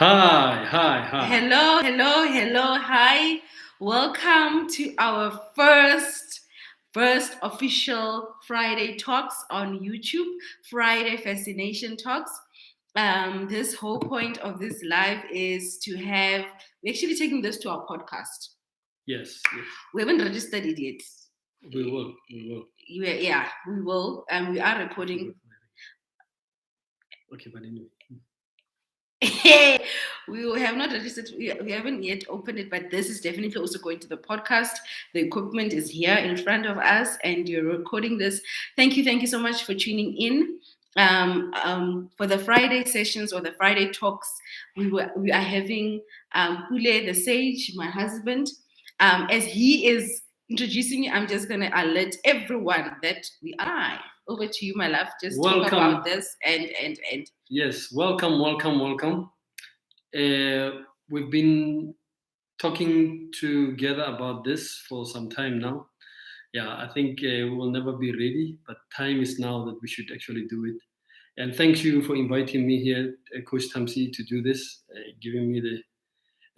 Hi. Hello, hi. Welcome to our first official Friday talks on YouTube, Friday Fascination Talks. This whole point of this live is to have, we're actually taking this to our podcast. Yes. We haven't registered it yet. We will. Yeah, we will. We are recording. Okay, but anyway. We have not registered. We haven't yet opened it, but this is definitely also going to the podcast. The equipment is here in front of us, and you're recording this. Thank you so much for tuning in. For the Friday sessions or the Friday talks, we are having Pule the Sage, my husband. As he is introducing you, I'm just gonna alert everyone that we are. Over to you, my love. Just talk about this and. Yes, welcome. We've been talking together about this for some time now. Yeah, I think we will never be ready, but time is now that we should actually do it. And thank you for inviting me here, Coach Thamsie, to do this, giving me the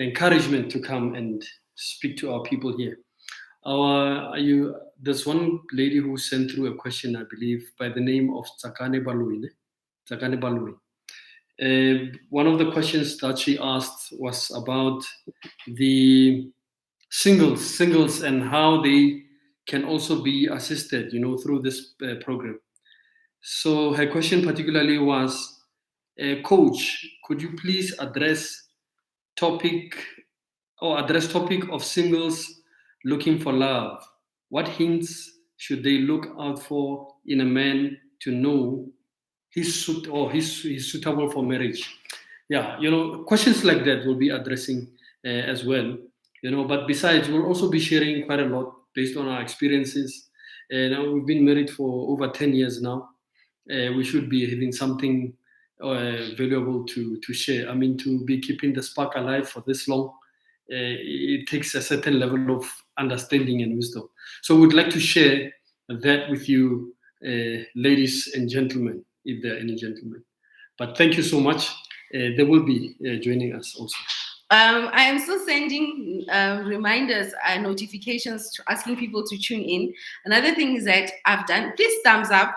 encouragement to come and speak to our people here. There's one lady who sent through a question, I believe, by the name of Tsakane Balui. One of the questions that she asked was about the singles and how they can also be assisted, through this program. So her question particularly was, Coach, could you please address topic of singles looking for love? What hints should they look out for in a man to know he's suitable for marriage? Yeah, questions like that we'll be addressing as well. But besides, we'll also be sharing quite a lot based on our experiences. Now we've been married for over 10 years now. We should be having something valuable to share. I mean, to be keeping the spark alive for this long, it takes a certain level of understanding and wisdom. So we'd like to share that with you, ladies and gentlemen, if there are any gentlemen. But thank you so much. They will be joining us also. I am still sending reminders and notifications asking people to tune in. Another thing is that I've done, please thumbs up.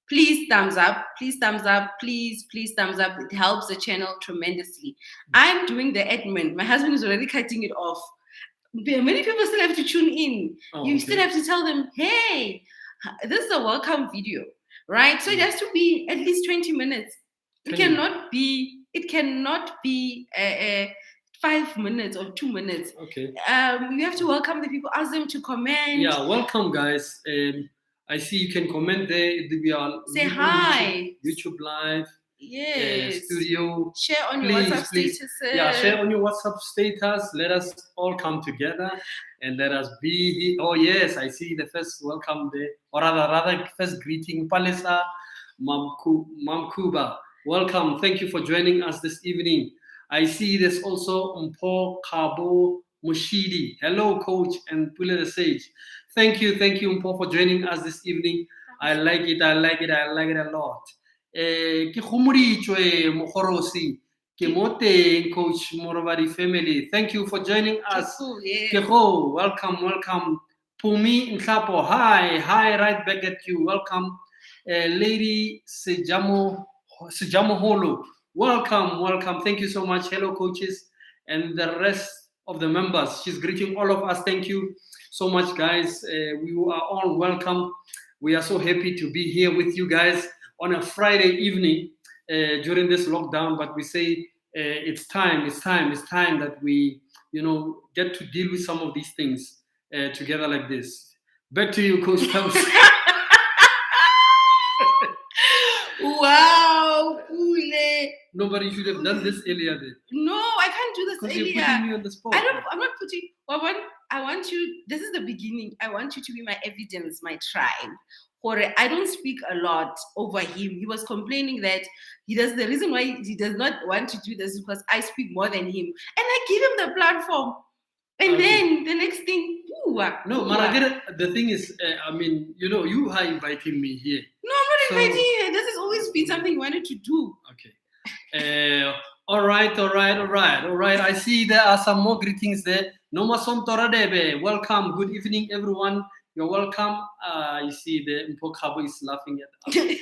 Please thumbs up. Please thumbs up. Please thumbs up. It helps the channel tremendously. I'm doing the admin. My husband is already cutting it off. Many people still have to tune in. You still have to tell them, hey, this is a welcome video, right? So it has to be at least 20 minutes. It cannot be 5 minutes or 2 minutes. Okay. You have to welcome the people, ask them to comment. Yeah, welcome, guys. I see you can comment there. We are say hi. YouTube live. Yes. Studio. Share on your WhatsApp status. Yeah, share on your WhatsApp status. Let us all come together and let us be. Oh yes, I see the first welcome there, or rather first greeting. Palesa Mamkuba. Welcome. Thank you for joining us this evening. I see there's also Mpo Kabo Mushidi. Hello, Coach and Pule the Sage. Thank you, Mpo, for joining us this evening. I like it a lot. Ke khumurichwe mogorosi ke mote Coach Morobadi family. Thank you for joining us. Welcome. Pumi Nhlapo, hi, right back at you. Welcome. Lady Sejamo Holo, welcome. Thank you so much. Hello, coaches, and the rest of the members. She's greeting all of us. Thank you so much, guys. We are all welcome. We are so happy to be here with you guys on a Friday evening during this lockdown. But we say it's time that we, get to deal with some of these things together like this. Back to you, Coach Thamsie. Wow, Pule. No, but you should have done this earlier then. No, I can't do this earlier. You're putting me on the spot. I'm not putting. I want you. This is the beginning. I want you to be my evidence, my tribe. I don't speak a lot over him. He was complaining that the reason why he does not want to do this is because I speak more than him, and I give him the platform. And then the next thing, the thing is, you are inviting me here. No, I'm not inviting you. This has always been something you wanted to do. Okay. All right. I see there are some more greetings there. Noma Sontoradebe. Welcome. Good evening, everyone. You're welcome. You see the Mpokabo is laughing at us.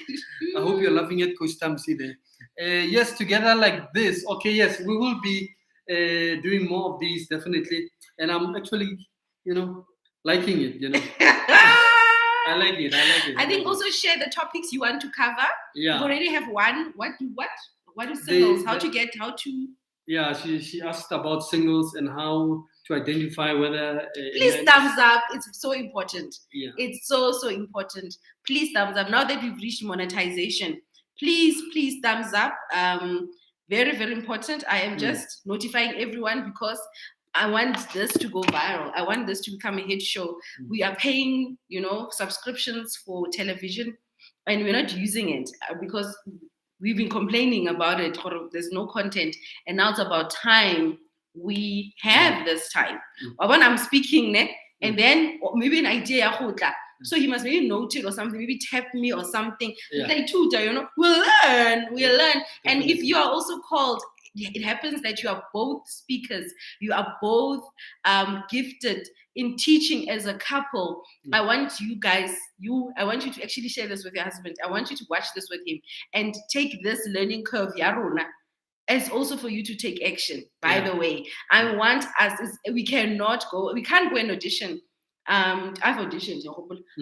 I hope you're laughing at Coach Thamsie there. Yes, together like this. Okay, yes, we will be doing more of these definitely. And I'm actually, liking it, I like it. I think also share the topics you want to cover. Yeah. You already have one. What is singles? How to. Yeah, she asked about singles and how to identify whether. Please thumbs up. It's so important. Yeah. It's so important. Please thumbs up. Now that we've reached monetization, please thumbs up. Very, very important. I am just notifying everyone because I want this to go viral. I want this to become a hit show. We are paying, subscriptions for television, and we're not using it because we've been complaining about it. There's no content, and now it's about time we have this time. When I'm speaking, and then maybe an idea, so he must maybe note it or something, maybe tap me or something. Yeah. Like tutor, we'll learn. And if you are also called, it happens that you are both speakers, you are both gifted in teaching as a couple. I want you guys, I want you to actually share this with your husband. I want you to watch this with him and take this learning curve, Yarona, as also for you to take action. By the way, I want us, we can't go and audition. I've auditioned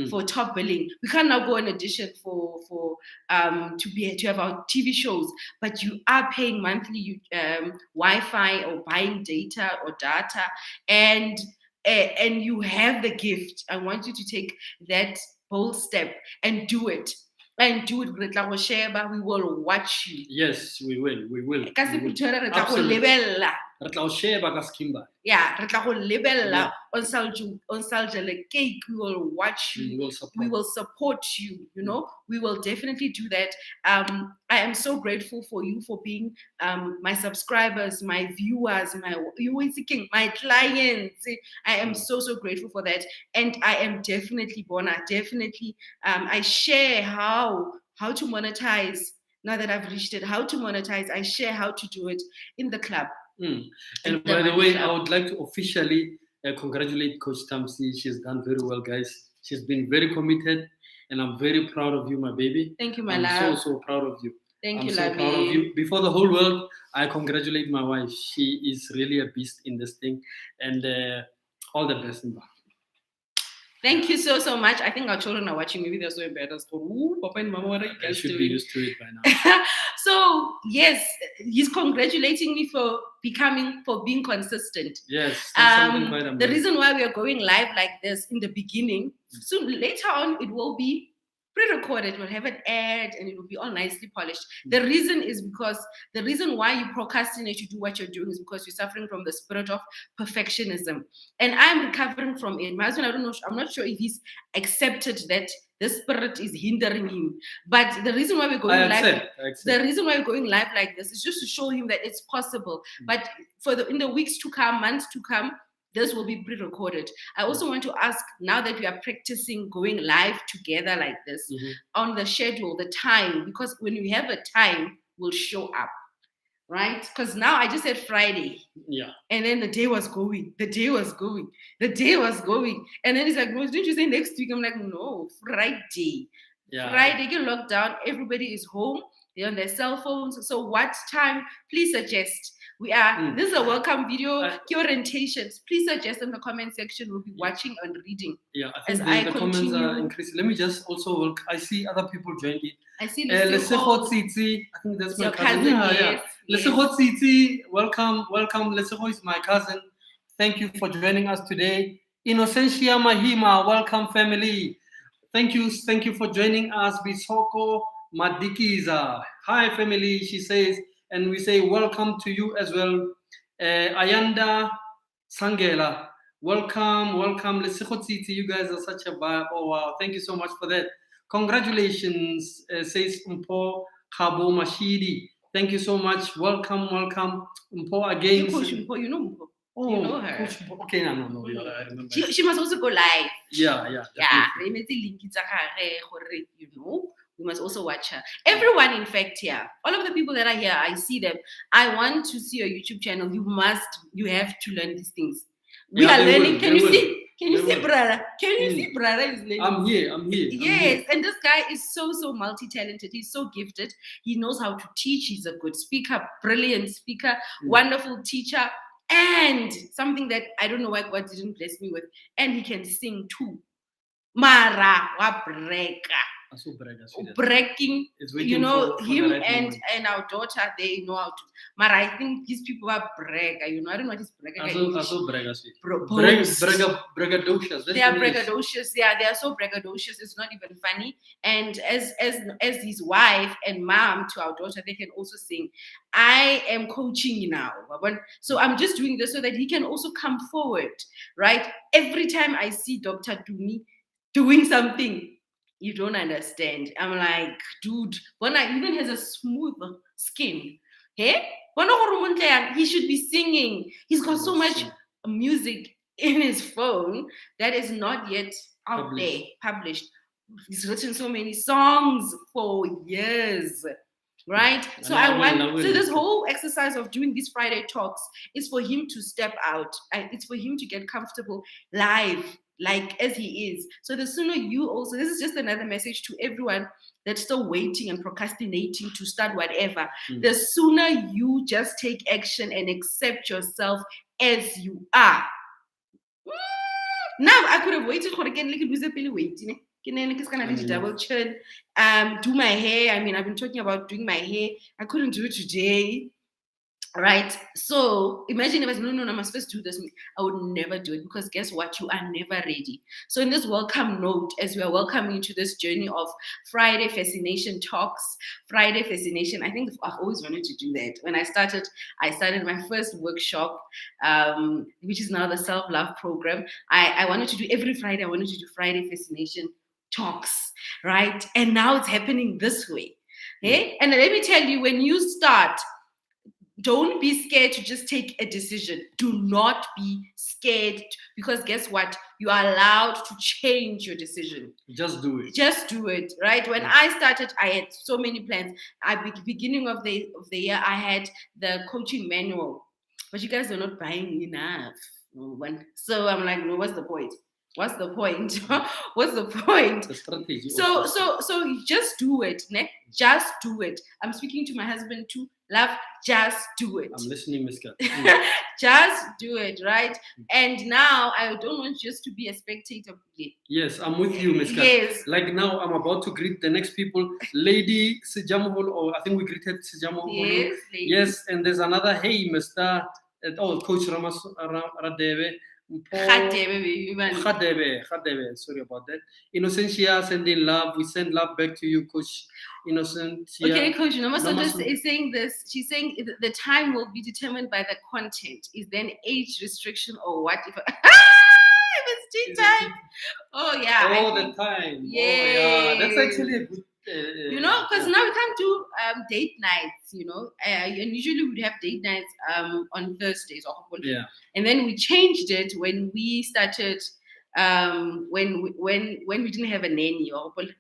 for top billing. We can't now go and audition for to have our TV shows, but you are paying monthly Wi-Fi or buying data, and you have the gift. I want you to take that bold step and do it. And do it. We will watch you. Yes, we will. Yeah, on Saljale Cake, we will watch you. We will support you. We will definitely do that. I am so grateful for you for being my subscribers, my viewers, my clients. I am so grateful for that, and I am definitely I share how to monetize. Now that I've reached it, how to monetize, I share how to do it in the club. And by the way, I would like to officially congratulate Coach Thamsie. She's done very well, guys. She's been very committed, and I'm very proud of you, my baby. Thank you, my love. I'm so proud of you. Thank you, so lovey. Proud of you. Before the whole world, I congratulate my wife. She is really a beast in this thing, and all the best in back. Thank you so much. I think our children are watching. Maybe they're so embarrassed. Papa and Mama, what are you guys should doing? Be used to it by now. So yes, he's congratulating me for being consistent. Yes. The reason why we are going live like this in the beginning, so later on it will be pre-recorded, we'll have an ad and it will be all nicely polished. The reason why you procrastinate to do what you're doing is because you're suffering from the spirit of perfectionism. And I'm recovering from it. My husband, I'm not sure if he's accepted that this spirit is hindering him. But the reason why we're going live, the reason why we're going live like this is just to show him that it's possible. But in the weeks to come, months to come, this will be pre-recorded. I also want to ask, now that we are practicing going live together like this, on the schedule, the time, because when we have a time, we'll show up, right? Because now I just said Friday. Yeah. And then the day was going. And then he's like, no, didn't you say next week? I'm like, no, Friday. Yeah. Friday, get locked down. Everybody is home. They're on their cell phones. So what time? Please suggest. This is a welcome video. Orientations. Please suggest in the comment section. We'll be watching and reading. Yeah, I think the comments are increasing. Let me just also I see other people joining it. I see Lesego Tsitsi. I think that's my cousin. Yes. Lesego Tsitsi. Welcome. Lesego is my cousin. Thank you for joining us today. Innocentia Mahima. Welcome, family. Thank you for joining us. Bisoko Madikiza. Hi, family, she says. And we say welcome to you as well. Ayanda Sangela, welcome. Lesego Tsitsi, you guys are such a vibe. Oh, wow. Thank you so much for that. Congratulations, says Mpo Kabo Mashidi. Thank you so much. Welcome. Mpo again. You know Mpo. Oh, you know her. Okay, no. I remember. She must also go live. Yeah. You know, You must also watch her. Everyone, in fact, here, all of the people that are here, I see them. I want to see your YouTube channel. You have to learn these things. We are learning. Can you see? Can you see, brother? Can you see, brother is learning? I'm here. Yes, and this guy is so multi-talented. He's so gifted. He knows how to teach. He's a good speaker, brilliant speaker, wonderful teacher, and something that I don't know why God didn't bless me with. And he can sing too. Mara wa breka. Breaking, you know, him and our daughter, they know how to. But I think these people are brega, you know. I don't know what is brega. Braggadocious. They are braggadocious. Yeah, they are so braggadocious. It's not even funny. And as his wife and mom to our daughter, they can also sing. I am coaching now, so I'm just doing this so that he can also come forward, right? Every time I see Dr. Dumi doing something, you don't understand. I'm like, dude, Bona even has a smooth skin. Hey? He should be singing. He's got so much music in his phone that is not yet out there, published. He's written so many songs for years. Right? So so this whole exercise of doing these Friday talks is for him to step out. It's for him to get comfortable live, like as he is. So the sooner you also, this is just another message to everyone that's still waiting and procrastinating to start whatever. The sooner you just take action and accept yourself as you are. Now I could have waited for again, like waiting. Double chin, do my hair. I mean, I've been talking about doing my hair. I couldn't do it today. Right? So imagine if I said, no, I must first do this. I would never do it because guess what? You are never ready. So in this welcome note, as we are welcoming you to this journey of Friday Fascination Talks, Friday Fascination, I think I've always wanted to do that. When I started my first workshop, which is now the Self-Love Program. I wanted to do every Friday, I wanted to do Friday Fascination Talks, right? And now it's happening this way. Okay? And let me tell you, when you start, don't be scared to just take a decision. Do not be scared because guess what? You are allowed to change your decision. Just do it. Just do it, right? When I started, I had so many plans. At the beginning of the year, I had the coaching manual, but you guys are not buying enough. So I'm like, no, what's the point? What's the point? What's the point? The strategy. So just do it. Just do it. I'm speaking to my husband too. Love, just do it. I'm listening, Miss Kat. Just do it, right? And now I don't want just to be a spectator. Yes, I'm with you, Miss Kat. Yes. Like now, I'm about to greet the next people. Lady Sijamhol, or I think we greeted Sijamhol. Yes, lady. Yes, and there's another, hey, Mr. Coach Ramas Radeve. Khadebe, sorry about that. Innocentia, sending love. We send love back to you, Coach Innocentia. Okay, Coach Namaso is saying this. She's saying the time will be determined by the content. Is there an age restriction or what? If it's tea time. Oh yeah. All the time. Yeah. Oh, yeah. That's actually a good. You know, because now we can't do date nights. You know, and usually we'd have date nights on Thursdays. Yeah. And then we changed it when we started. When we didn't have a nanny,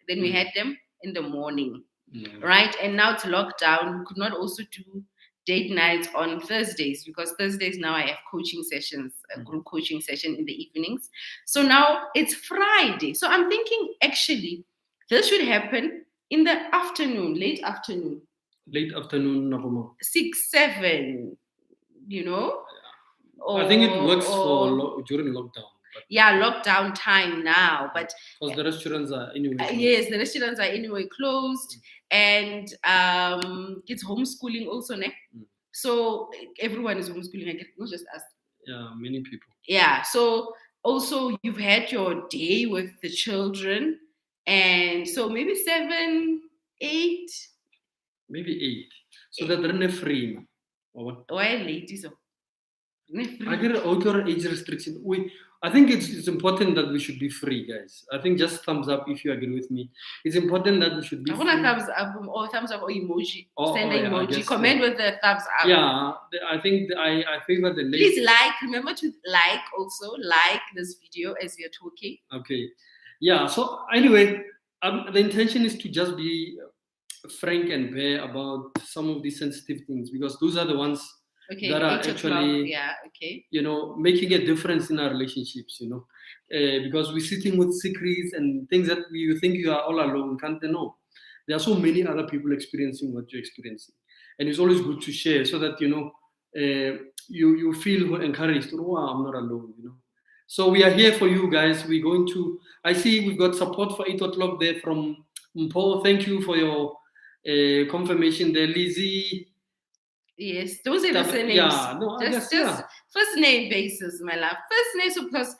then we had them in the morning, right? And now it's lockdown. We could not also do date nights on Thursdays because Thursdays now I have coaching sessions, a group coaching session in the evenings. So now it's Friday. So I'm thinking actually this should happen in the afternoon, late afternoon. Late afternoon, 6, 7, you know? I think it works for during lockdown. Yeah, lockdown time now, but because the restaurants are anyway closed. Yes, the restaurants are anyway closed, and it's homeschooling also, so everyone is homeschooling. I guess not just us. Yeah, many people. Yeah, so also you've had your day with the children, and so maybe 7, 8. Maybe 8. So that they're not free. Why late so? I get an age restriction. I think it's important that we should be free, guys. I think just thumbs up if you agree with me. It's important that we should be free. Thumbs up or emoji. Send an emoji. Comment with the thumbs up. Yeah, I think I favor the late. Please like. Remember to like this video as you're talking. Okay. Yeah. So anyway, The intention is to just be frank and bare about some of these sensitive things, because those are the ones that are actually, making a difference in our relationships, because we're sitting with secrets and things that you think you are all alone. Can't know? There are so many other people experiencing what you're experiencing, and it's always good to share so that you feel encouraged. Oh, wow, I'm not alone. So we are here for you guys. We're going to. I see we've got support for 8 o'clock there from Paul. Thank you for your confirmation there, Lizzie. Yes, those are the names. Yeah, no, I guess, just first name basis, my love. First name, because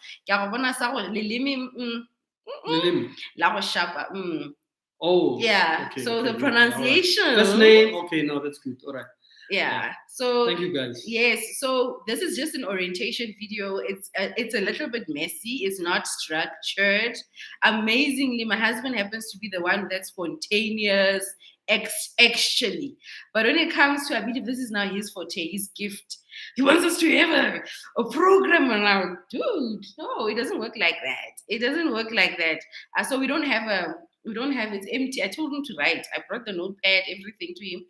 Oh, yeah. Okay, so okay, the pronunciation. Right. First name, okay, no, that's good. All right. Yeah. So thank you guys. Yes. So this is just an orientation video. It's a little bit messy. It's not structured. Amazingly, my husband happens to be the one that's spontaneous, actually. But when it comes to, I believe this is now his forte, his gift. He wants us to have a program, and I'm like, dude, no, it doesn't work like that. It doesn't work like that. So we don't have it's empty. I told him to write. I brought the notepad, everything to him.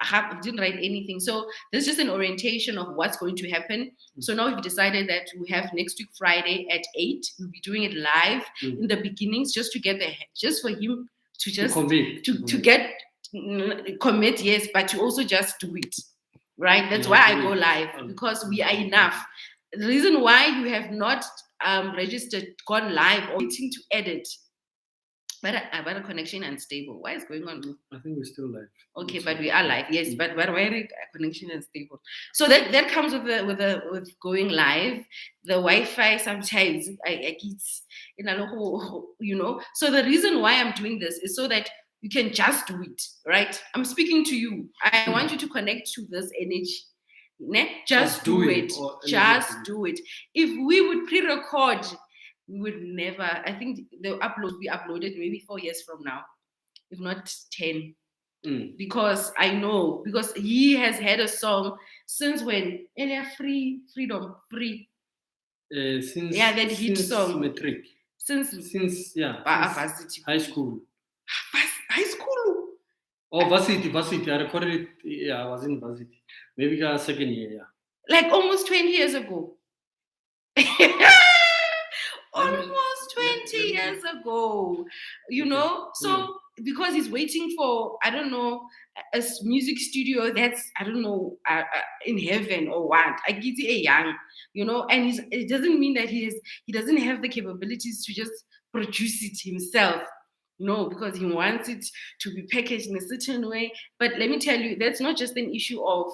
I didn't write anything. So there's just an orientation of what's going to happen. Mm-hmm. So now we've decided that we have next week Friday at 8. We'll be doing it live in the beginnings, just to get just for him to just commit, yes, but to also just do it. Right? That's why I go live, because we are enough. The reason why you have not registered, gone live, or waiting to edit. But a connection unstable. Why is going on? I think we're still live. Okay, but we are live. Yes, but why is connection unstable? So that comes with going live. The Wi-Fi sometimes I get, So the reason why I'm doing this is so that you can just do it, right? I'm speaking to you. I want you to connect to this energy. Just do it. Just do it. If we would pre-record, we would never. I think the upload will be uploaded maybe 4 years from now, if not 10. Because I know, because he has had a song since when? Freedom. Since that hit song. Metric. Since varsity. High school. High school. Oh, varsity. I recorded it. Yeah, I was in varsity. Maybe second year. Yeah. Like almost 20 years ago. Almost 20 years ago, so because he's waiting for, I don't know, a music studio that's, I don't know, in heaven or what. I get it young, and it doesn't mean that he doesn't have the capabilities to just produce it himself. No, because he wants it to be packaged in a certain way. But let me tell you, that's not just an issue of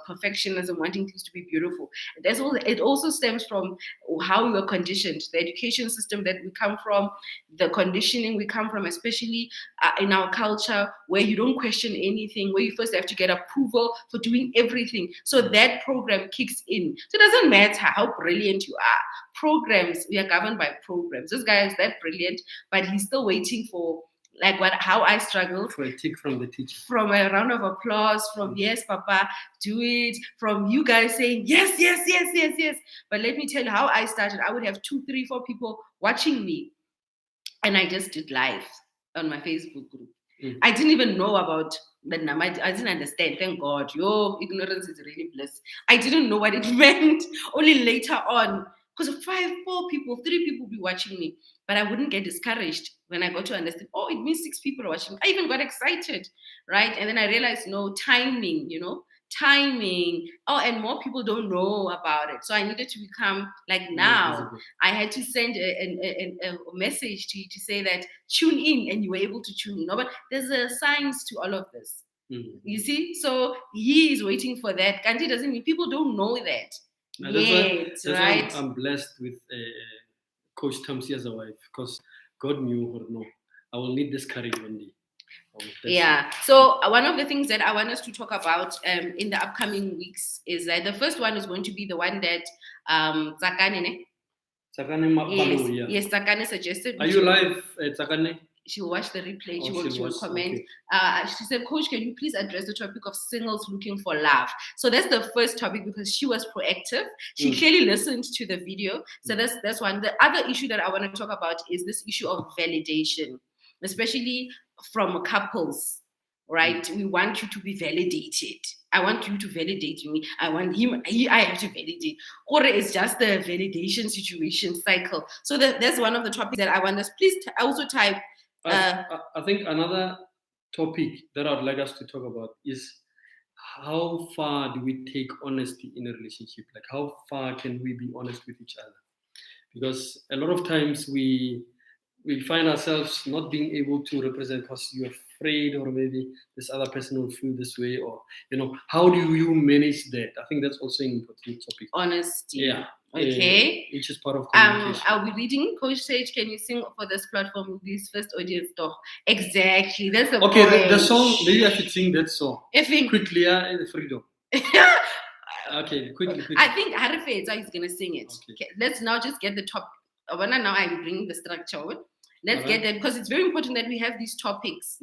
perfectionism, wanting things to be beautiful. It also stems from how we were conditioned, the education system that we come from, the conditioning we come from, especially in our culture, where you don't question anything, where you first have to get approval for doing everything. So that program kicks in. So it doesn't matter how brilliant you are. Programs, we are governed by programs. This guy is that brilliant, but he's still waiting for how I struggle. For a tick from the teacher. From a round of applause, from yes, Papa, do it, from you guys saying yes. But let me tell you how I started. I would have 2, 3, 4 people watching me. And I just did live on my Facebook group. I didn't even know about the number. I didn't understand. Thank God. Your ignorance is really bliss. I didn't know what it meant. Only later on. Because 5, 4 people, 3 people be watching me. But I wouldn't get discouraged when I got to understand, it means 6 people are watching me. I even got excited, right? And then I realized, timing, timing. And more people don't know about it. So I needed to become now. I had to send a message to you to say that tune in, and you were able to tune in. But there's a science to all of this. You see? So he is waiting for that. Kanti doesn't mean people don't know that. That's why I'm blessed with Coach Thamsie as a wife, because God knew or no, I will need this courage one day. So one of the things that I want us to talk about in the upcoming weeks is that the first one is going to be the one that Tsakane. Yes, Tsakane suggested. Are you live, Tsakane? She'll watch the replay. She will comment. Okay. She said, Coach, can you please address the topic of singles looking for love? So that's the first topic, because she was proactive. She clearly listened to the video. So that's one. The other issue that I want to talk about is this issue of validation. especially from couples, right? We want you to be validated. I want you to validate me. I want him, I have to validate. Or it's just a validation situation cycle. So that's one of the topics that I want us, please also type. I think another topic that I'd like us to talk about is how far do we take honesty in a relationship? Like, how far can we be honest with each other? Because a lot of times we find ourselves not being able to represent because you're afraid, or maybe this other person will feel this way, or how do you manage that? I think that's also an important topic. Honesty. Yeah. Okay. Which is part of communication. I'll be reading. Coach Sage, can you sing for this platform, this first audience talk? Exactly. That's the okay. point. The song. Maybe I should sing that song. Quickly, freedom. Okay, quickly. I think Harifeza is gonna sing it. Okay. Let's now just get the top. Now I'm bringing the structure. Let's get that, because it's very important that we have these topics,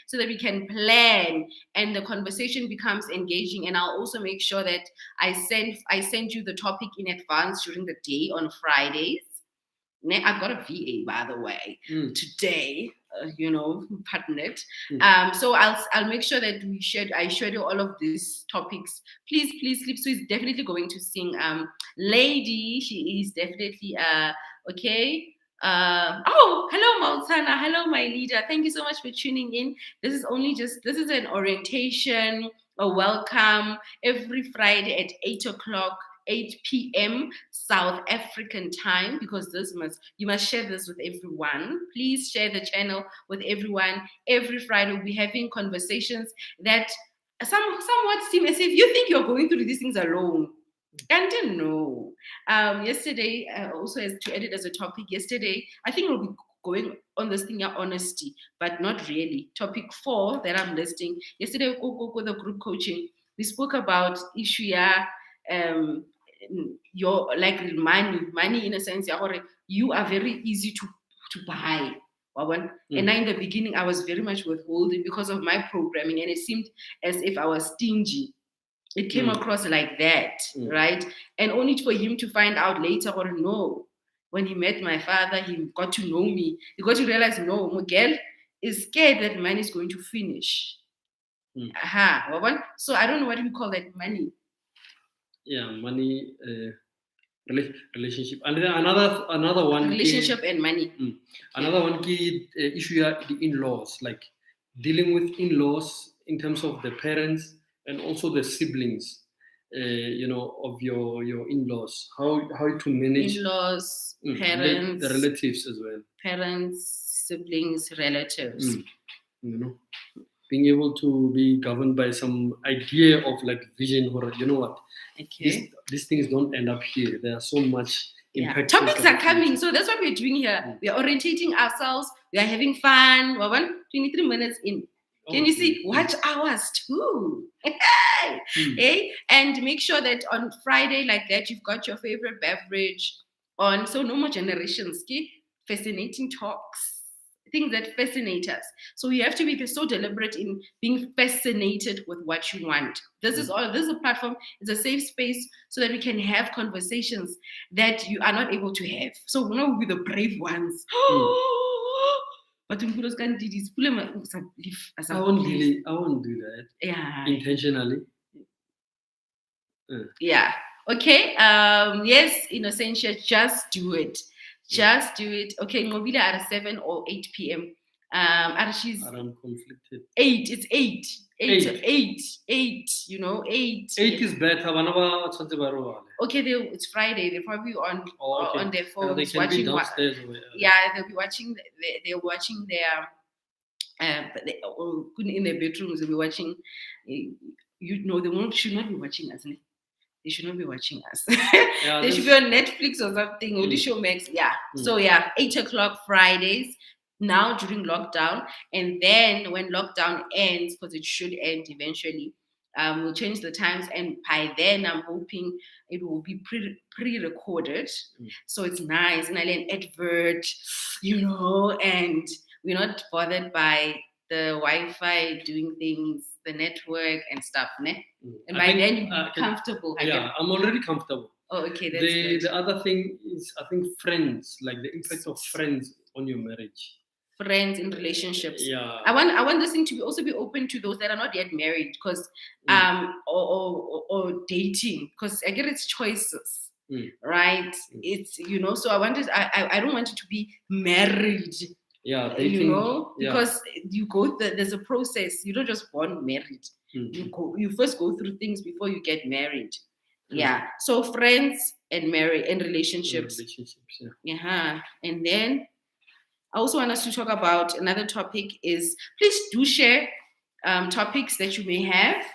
so that we can plan and the conversation becomes engaging. And I'll also make sure that I send you the topic in advance during the day on Fridays. I've got a VA, by the way, today. Partnered. So I'll make sure that I schedule all of these topics. Please sleep. So he's definitely going to sing. Lady, she is definitely okay. Hello Mautana, hello my leader. Thank you so much for tuning in. This is an orientation, a welcome every Friday at 8 p.m. South African time, because you must share this with everyone. Please share the channel with everyone. Every Friday we'll be having conversations that somewhat seem as if you think you're going through these things alone. And no. Yesterday, also to edit as a topic, yesterday, I think we'll be going on this thing of honesty, but not really. Topic 4 that I'm listing. Yesterday, with the group coaching, we spoke about issue, your like money in a sense, you are very easy to buy. And now in the beginning, I was very much withholding because of my programming, and it seemed as if I was stingy. It came across like that, right? And only for him to find out later, or no, when he met my father, he got to know me. He got to realize, no, Miguel is scared that money is going to finish. So I don't know what we call that, money. Yeah, money, relationship. And then another one. Relationship and money. Another one key issue are the in-laws, like dealing with in-laws in terms of the parents and also the siblings, of your in-laws. How to manage in-laws, parents, the relatives as well. Parents, siblings, relatives. Being able to be governed by some idea of like vision, or what. Okay. These things don't end up here. There are so much impact. Topics are coming, so that's what we're doing here. We are orientating ourselves. We are having fun. 23 minutes in. Can you see? Watch hours too. And make sure that on Friday like that, you've got your favorite beverage on. So no more generations. Fascinating talks. Things that fascinate us. So you have to be so deliberate in being fascinated with what you want. This is a platform. It's a safe space so that we can have conversations that you are not able to have. So we'll be the brave ones. But I won't do that. Yeah. Intentionally. Yeah. Okay. Yes, Innocentia, just do it. Just do it. Okay, Ngobile at 7 or 8 p.m. She's I'm conflicted. 8. It's 8. 8. 8. 8 is better. Okay, it's Friday. They're probably on their phones they can be downstairs. They'll be watching. They're watching their. In their bedrooms, they'll be watching. They should not be watching us. They should not be watching us. They should be on Netflix or something, or the show Max. Yeah. So 8 o'clock Fridays now during lockdown, and then when lockdown ends, because it should end eventually, we'll change the times, and by then I'm hoping it will be pre-recorded, so it's nice and an advert, and we're not bothered by the Wi-Fi doing things, the network and stuff, ne? And by then you be comfortable. I'm already comfortable. Oh, okay. That's good. The other thing is, I think, friends, like the impact of friends on your marriage. friends, in relationships. Yeah. I want this thing to also be open to those that are not yet married, because or dating, because I get it's choices. Right? It's so I don't want it to be married. Yeah, dating, because you go there's a process. You don't just born married. You first go through things before you get married. Yeah. So friends and marriage and relationships. And then I also want us to talk about another topic is, please do share topics that you may have.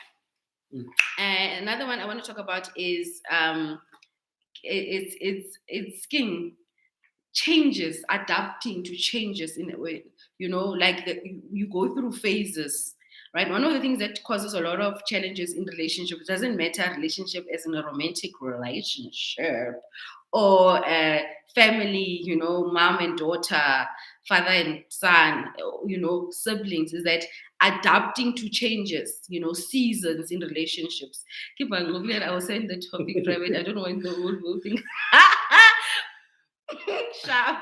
And another one I want to talk about is it's skin changes, adapting to changes in a way, like you go through phases, right? One of the things that causes a lot of challenges in relationships, it doesn't matter relationship as in a romantic relationship or a family, mom and daughter, father and son, siblings, is that adapting to changes, seasons in relationships. Keep on googling. I was saying the topic private. I don't want the whole thing. Sharp.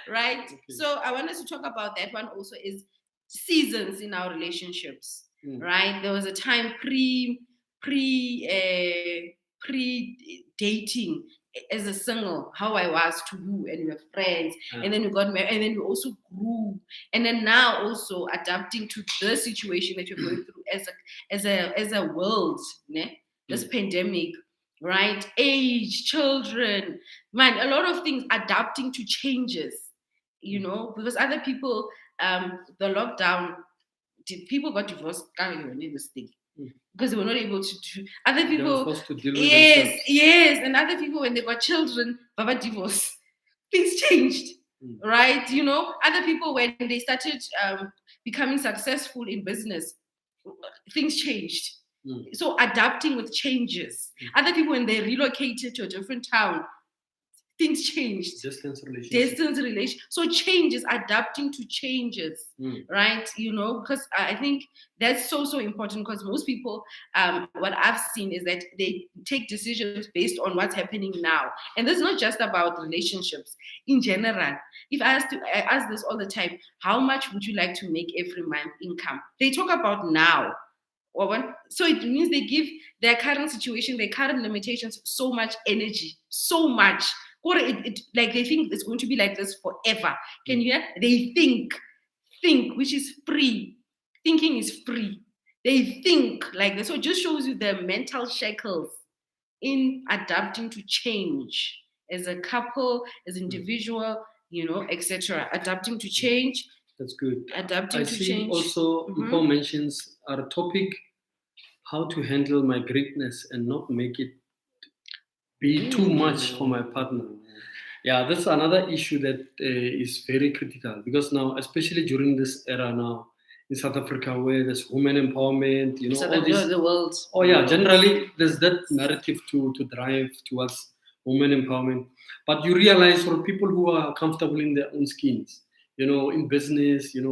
Right? Okay. So I want us to talk about that one also, is seasons in our relationships. Right? There was a time pre-dating as a single, how I was to you and your friends, and then we got married, and then we also grew, and then now also adapting to the situation that you're going through as a world, this pandemic, right? Age, children, man, a lot of things, adapting to changes, because other people, the lockdown, people got divorced, this thing. Because they were not able to do. Other people, they were forced to deal with themselves. Yes, and other people, when they got children, baba divorce, things changed, right? Other people, when they started becoming successful in business, things changed. So adapting with changes. Other people, when they relocated to a different town, things changed. Distance relationship. So changes, adapting to changes, right? Because I think that's so important, because most people, what I've seen is that they take decisions based on what's happening now. And this is not just about relationships. In general, if I ask this all the time, how much would you like to make every month income? They talk about now. So it means they give their current situation, their current limitations, so much energy, so much. Or like they think it's going to be like this forever. Can you hear? They think, which is free. Thinking is free. They think like this. So it just shows you the mental shackles in adapting to change as a couple, as individual, etc. Adapting to change. That's good. Adapting to change. Also, Nicole mentions our topic, how to handle my greatness and not make it be too much for my partner. Yeah, that's another issue that is very critical, because now, especially during this era now in South Africa, where there's women empowerment, all this. The world. Oh yeah, generally there's that narrative to drive towards women empowerment, but you realize for people who are comfortable in their own skins, in business, they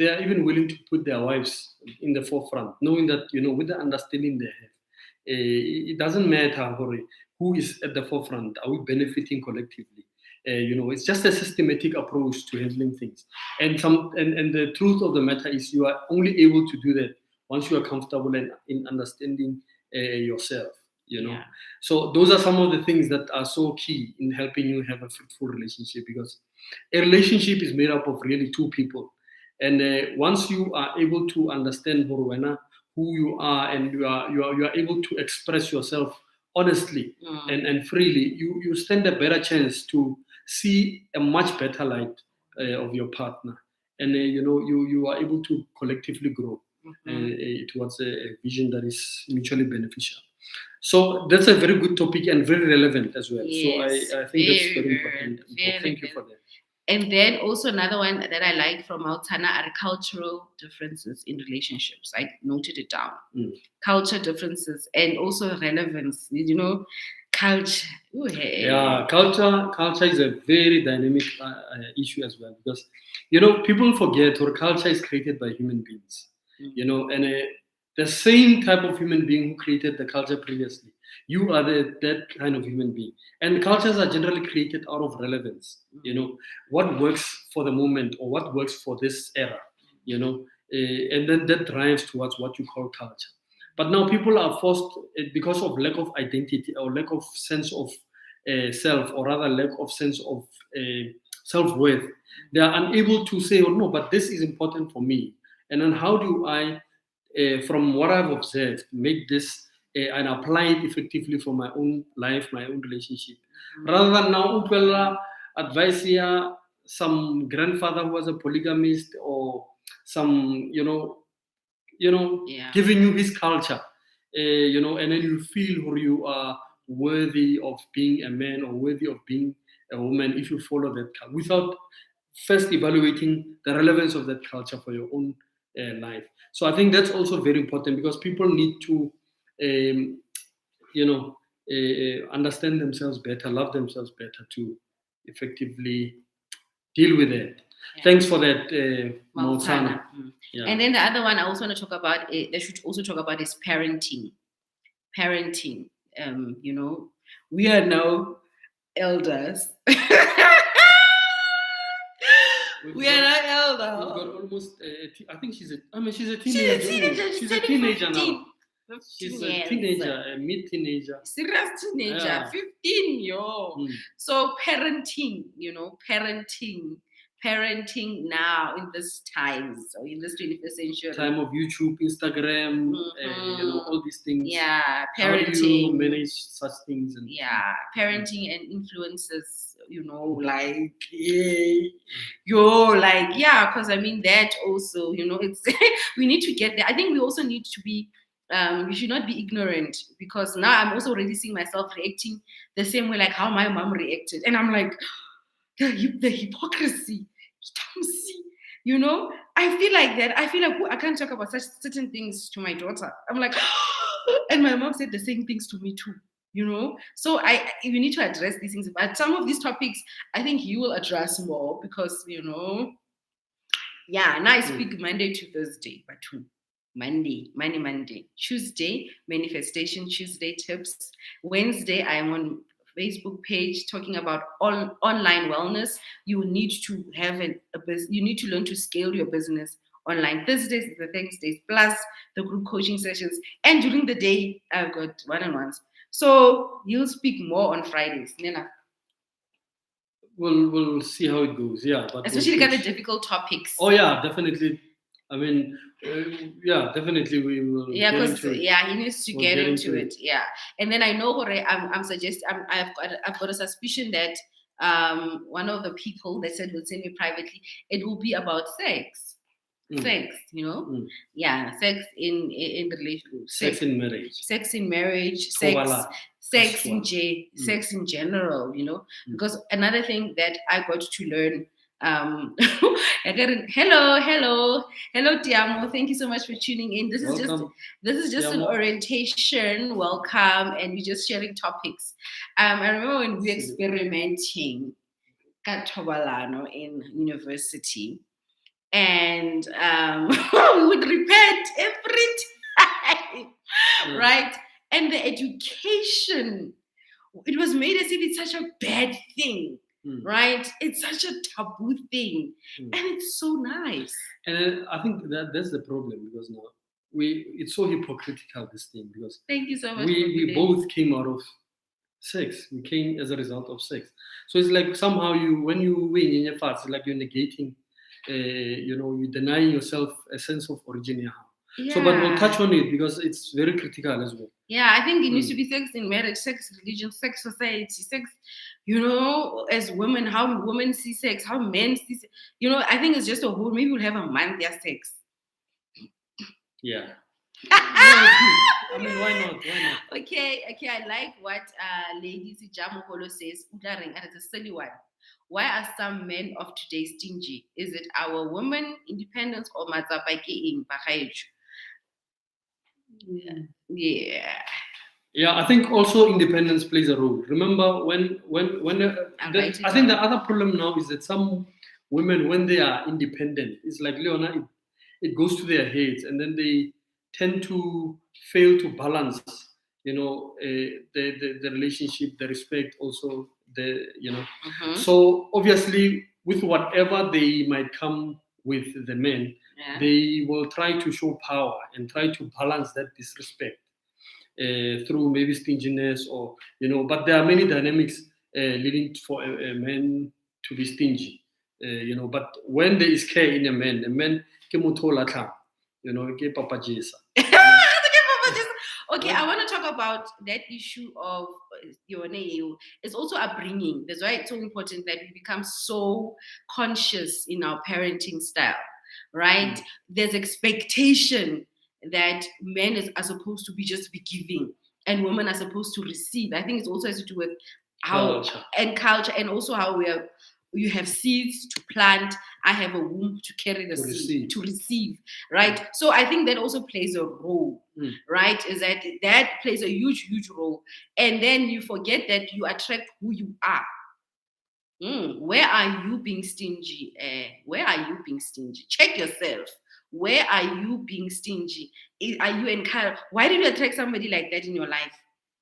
are even willing to put their wives in the forefront, knowing that with the understanding they have, it doesn't matter who is at the forefront. Are we benefiting collectively? It's just a systematic approach to handling things. And the truth of the matter is, you are only able to do that once you are comfortable in understanding yourself. Yeah. So those are some of the things that are so key in helping you have a fruitful relationship, because a relationship is made up of really two people. And once you are able to understand who you are, and you are able to express yourself honestly and freely, you stand a better chance to see a much better light of your partner, and you are able to collectively grow towards a vision that is mutually beneficial. So that's a very good topic and very relevant as well. Yes, so I think that's very important. Thank you for that. And then also another one that I like from Altana are cultural differences in relationships. I noted it down. Culture differences and also relevance. Culture. Ooh, hey. Yeah, culture is a very dynamic issue as well, because people forget our culture is created by human beings. And the same type of human being who created the culture previously You are that kind of human being. And cultures are generally created out of relevance. What works for the moment or what works for this era. And then that drives towards what you call culture. But now people are forced, because of lack of identity or lack of sense of self, or rather lack of sense of self-worth. They are unable to say, oh no, but this is important for me. And then how do I, from what I've observed, make this and apply it effectively for my own life, my own relationship. Rather than now, advice here, some grandfather who was a polygamist, or some, giving you his culture, and then you feel who you are worthy of being a man or worthy of being a woman if you follow that culture, without first evaluating the relevance of that culture for your own life. So I think that's also very important, because people need to, understand themselves better, love themselves better, to effectively deal with it. Yeah. Thanks for that, Mautana. Yeah. And then the other one I also want to talk about, they should also talk about, is parenting. Parenting. We are now elders. We are not elders. We've got almost. I think she's a teenager. She's a teenager now. She's a teenager, a mid-teenager. Serious teenager, yeah. 15, yo. So parenting, parenting now in this time, so in this 21st century. Time of YouTube, Instagram, all these things. Yeah, parenting. How do you manage such things? Parenting and influences, because that also, it's we need to get there. I think we also need to be, we should not be ignorant, because now I'm also already seeing myself reacting the same way like how my mom reacted, and I'm like, the hypocrisy, Thamsie. I feel like that. I feel like I can't talk about such certain things to my daughter. I'm like, and my mom said the same things to me too. So we need to address these things. But some of these topics, I think you will address more, because now I speak Monday to Thursday, but Monday, Monday, Tuesday, manifestation Tuesday tips. Wednesday, I'm on Facebook page talking about online wellness. You need to have a business. You need to learn to scale your business online. Thursdays is the Thursdays, plus the group coaching sessions. And during the day, I've got one-on-ones. So you'll speak more on Fridays, Nena. We'll see how it goes. Yeah, but especially kind of difficult topics. Oh yeah, definitely. I mean, definitely we will. Yeah, because he needs to get into it. Yeah, and then I know I'm suggesting. I've got a suspicion that one of the people that said will send me privately. It will be about sex. Sex, yeah, sex in relationships, sex in marriage, sex in general, because another thing that I got to learn. Hello, Tiamo. Thank you so much for tuning in. This is just an orientation. Welcome, and we're just sharing topics. I remember when we were experimenting at Tobalano in university. And we would repeat every time, right? And the education, it was made as if it's such a bad thing, right? It's such a taboo thing, and it's so nice. And I think that's the problem, because now it's so hypocritical, this thing, because thank you so much. We both came out of sex. We came as a result of sex. So it's like somehow when you win in your fast, it's like you're negating. You're denying yourself a sense of origin. Yeah. So, but we'll touch on it, because it's very critical as well. Yeah, I think it needs to be sex in marriage, sex religion, sex society, sex, as women, how women see sex, how men see sex. I think it's just a whole, maybe we'll have a month, sex. Yeah. I mean, why not? Okay, I like what Lady Sijamokolo says. It's a silly one. Why are some men of today stingy? Is it our women independence or matsapake in Bagayeju? Yeah, I think also independence plays a role. Remember when I think the other problem now is that some women, when they are independent, it's like Leona, it goes to their heads, and then they tend to fail to balance, the relationship, the respect, also Mhm. So obviously, with whatever they might come with the men, Yeah. they will try to show power and try to balance that disrespect through maybe stinginess or But there are many dynamics leading for a man to be stingy. But when there is care in a man ke motho o latlhang, ke Papa Jesa. Okay, I want to talk about that issue of it's also upbringing. That's why it's so important that we become so conscious in our parenting style, right? There's expectation that men are supposed to be just be giving and women are supposed to receive. I think it also has to do with how culture and also how you have seeds to plant. I have a womb to carry the seed to receive, right? So I think that also plays a role, right? Is that plays a huge role, and then you forget that you attract who you are. Where are you being stingy? Where are you being stingy? Check yourself. Where are you being stingy? Are you encouraged? Why did you attract somebody like that in your life?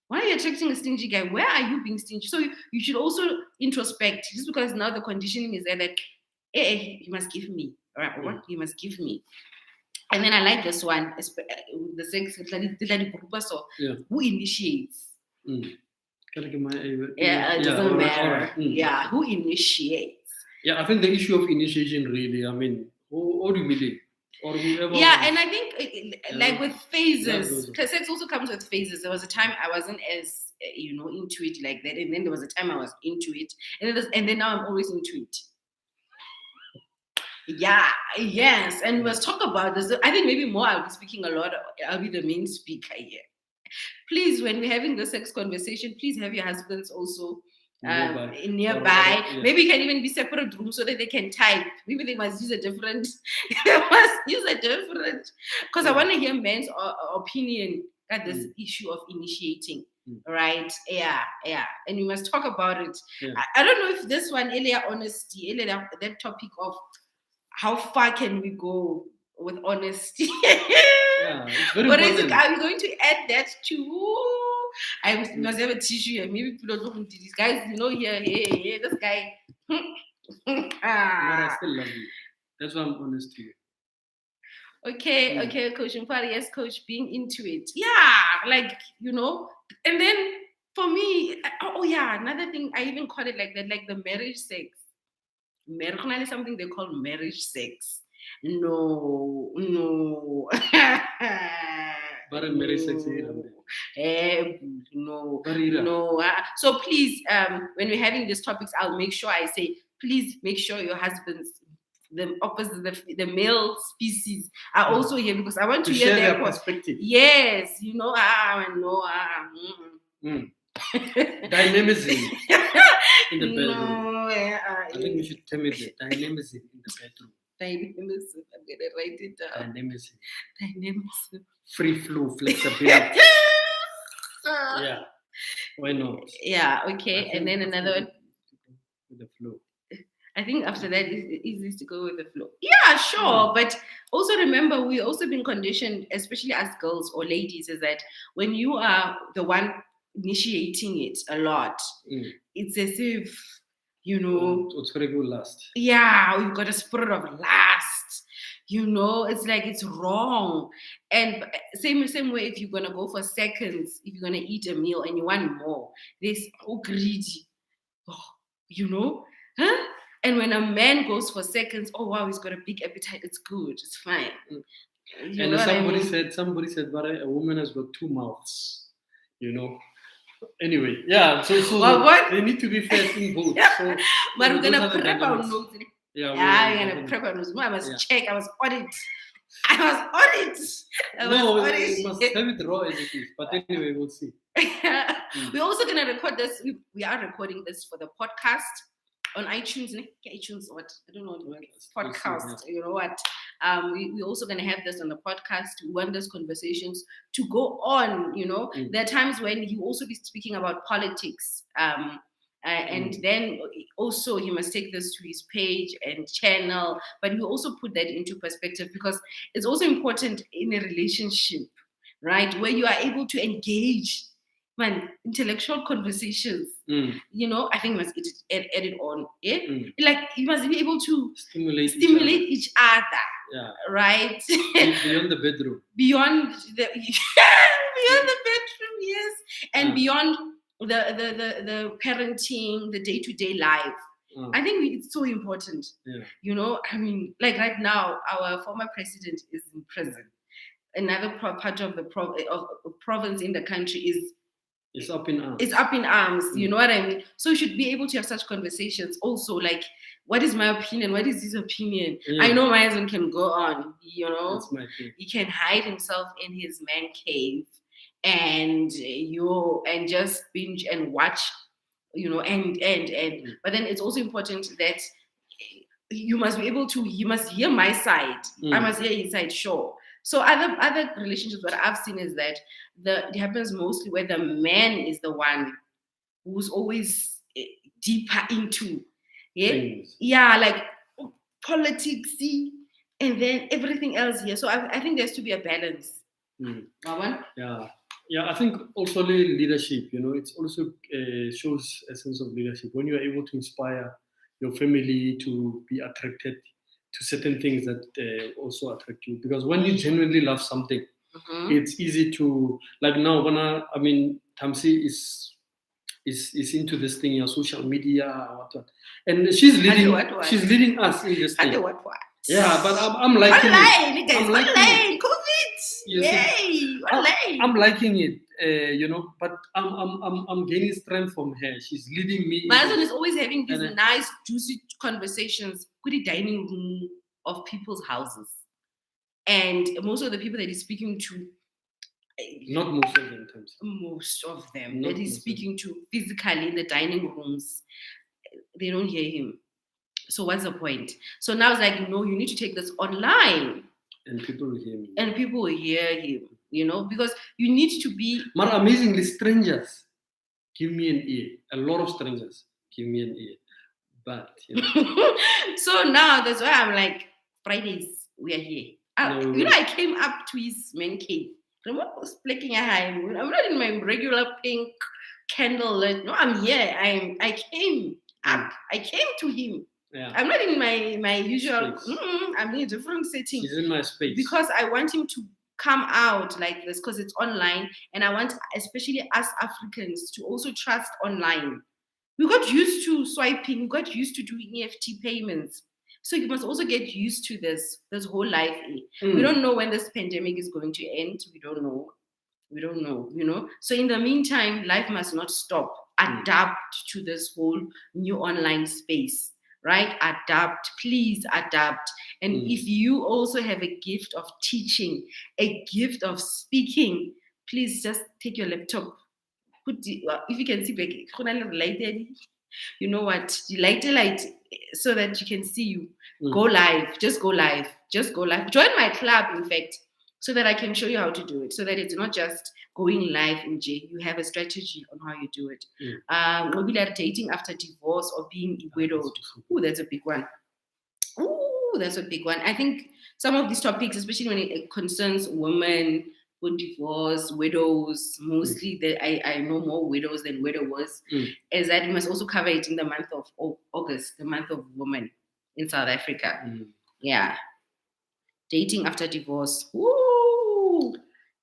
Why are you attracting a stingy guy? Where are you being stingy? So you should also introspect, just because now the conditioning is there that, hey, you must give me. All right, what? You must give me. And then I like this one, the sex, who initiates? Yeah, it doesn't matter. Yeah, who initiates? Yeah, I think the issue of initiation really, I mean, what do you believe? Or whoever. Yeah, and I think like with phases, because sex also comes with phases. There was a time I wasn't as into it like that, and then there was a time I was into it, and then now I'm always into it. Yeah, yes, and we must talk about this. I think maybe more I'll be speaking a lot. I'll be the main speaker here. Please, when we're having the sex conversation, please have your husbands also nearby. Maybe it can even be separate rooms so that they can type. Maybe they must use a different. Because I want to hear men's opinion at this issue of initiating. Right? Yeah. And we must talk about it. Yeah. I don't know if this one, earlier honesty, that topic of how far can we go with honesty? Yeah, it's very important. Are we going to add that too? I must have a tissue here. Maybe people don't look these guys, here, this guy. But I still love you. That's why I'm honest to you. Okay, Coach Mpari, yes, Coach, being into it. Yeah, and then for me, another thing, I even call it like that, like the marriage sex. Marriage, something they call marriage sex. No. But marriage sex no. So please, when we're having these topics, I'll make sure I say, please make sure your husbands, the opposite, the male species, are also here, because I want to hear their perspective. Yes, Dynamism in the bedroom. No, I think we should term it dynamism in the bedroom. Dynamism. I'm gonna write it down. Dynamism. Free flow, flexibility. Yeah. Why not? Yeah. Okay. And then another one. With the flow. I think after that, it's easy to go with the flow. Yeah, sure. But also remember, we've also been conditioned, especially as girls or ladies, is that when you are the one initiating it a lot, it's as if, it's very good last. Yeah, we've got a spirit of last. It's like it's wrong. And same way, if you're gonna go for seconds, if you're gonna eat a meal and you want more, they're so greedy. Huh? And when a man goes for seconds, oh wow, he's got a big appetite. It's good. It's fine. And somebody said, but a woman has got two mouths. Anyway, yeah. So what? They need to be fair in both. So, but we're gonna prep our notes. We're gonna prep our notes. I must check. I was on it. We must have it raw as it is. But anyway, we'll see. We're also gonna record this. We are recording this for the podcast on iTunes. iTunes, what? I don't know what podcast. You know what? We're also going to have this on the podcast. We want these conversations to go on. There are times when he also be speaking about politics, and then also he must take this to his page and channel. But we also put that into perspective, because it's also important in a relationship, right, where you are able to engage man, intellectual conversations. You know, I think we must edit on. Yeah? Like you must be able to stimulate each other. Yeah. Right? Beyond the bedroom. Beyond the beyond the bedroom, yes. And beyond the parenting, the day-to-day life. I think it's so important. Yeah. You know, I mean, like right now, our former president is in prison. Another part of the province in the country is up in arms. It's up in arms. You know what I mean? So you should be able to have such conversations. Also, like, what is my opinion? What is his opinion? I know my husband can go on. You know, that's my thing. He can hide himself in his man cave, and just binge and watch. You know, and but then it's also important that you must be able to. You must hear my side. I must hear his side. Sure. So other relationships, what I've seen is that it happens mostly where the man is the one who's always deeper into things. Yeah, like politics, and then everything else here. So I think there has to be a balance. Yeah, I think also leadership, you know, it also shows a sense of leadership when you are able to inspire your family to be attracted to certain things that also attract you. Because when you genuinely love something, it's easy to, like now when I mean Thamsie is into this thing, social media, what, and she's leading us in this thing. Yeah, but I'm liking it. I'm liking COVID. Yay! I'm liking it, you know. But I'm gaining strength from her. She's leading me. My husband is always having these nice, juicy conversations with the dining room of people's houses, and most of the people that he's speaking to. Not most of them. Most of them that he's speaking to physically in the dining rooms, they don't hear him. So what's the point? So now it's like, you need to take this online. And people will hear me. And people will hear him, because you need to be... But amazingly, strangers give me an ear. A lot of strangers give me an ear. But, So now that's why I'm like, Fridays, we are here. I came up to his man cave. Remember, I was flicking a high. I'm not in my regular pink candlelit. No, I'm here. I came up. I came to him. Yeah. I'm not in my usual. I'm in a different setting. He's in my space because I want him to come out like this because it's online, and I want especially us Africans to also trust online. We got used to swiping. We got used to doing EFT payments. So you must also get used to this whole life. We don't know when this pandemic is going to end. We don't know. So in the meantime, life must not stop. Adapt to this whole new online space, right? Adapt, please adapt. And if you also have a gift of teaching, a gift of speaking, please just take your laptop. If you can see back, you know what? You light so that you can see you. Go live. Just go live. Join my club, in fact, so that I can show you how to do it. So that it's not just going live in J. You have a strategy on how you do it. Maybe like dating after divorce or being widowed. Ooh, that's a big one. I think some of these topics, especially when it concerns women who divorce, widows, mostly I know more widows than widowers, is that we must also cover it in the month of August, the month of women in South Africa. Yeah. Dating after divorce. Woo!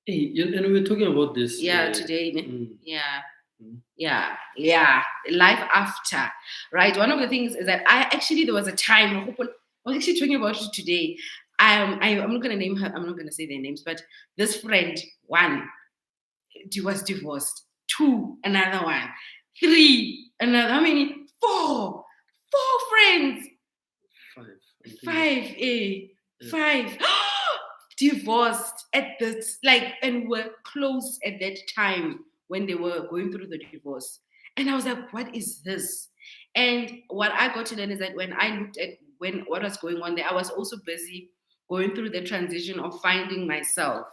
Hey, and we were talking about this. Today. Yeah. Life after. Right? One of the things is that there was a time, I was actually talking about it today. I'm not going to name her. I'm not going to say their names, but this friend, 1, was divorced. 2, another one. 3, another. How many? 4 friends. 5. 5. Divorced at this, and were close at that time when they were going through the divorce. And I was like, what is this? And what I got to learn is that when I looked at what was going on there, I was also busy going through the transition of finding myself.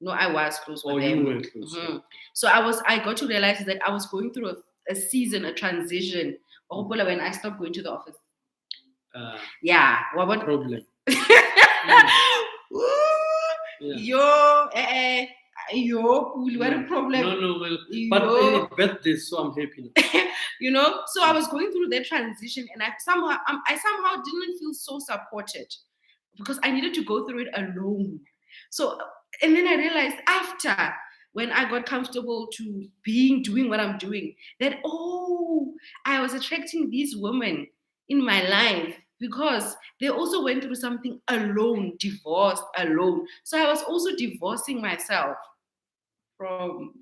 No, I was close with them. You were close. So I got to realize that I was going through a season, a transition. When I stopped going to the office. What problem? Yo, what a problem. No, well, but it bet this, so I'm happy now. You know, so I was going through that transition, and I somehow didn't feel so supported because I needed to go through it alone. So, and then I realized after, when I got comfortable to doing what I'm doing, that I was attracting these women in my life because they also went through something alone, divorced alone. So I was also divorcing myself from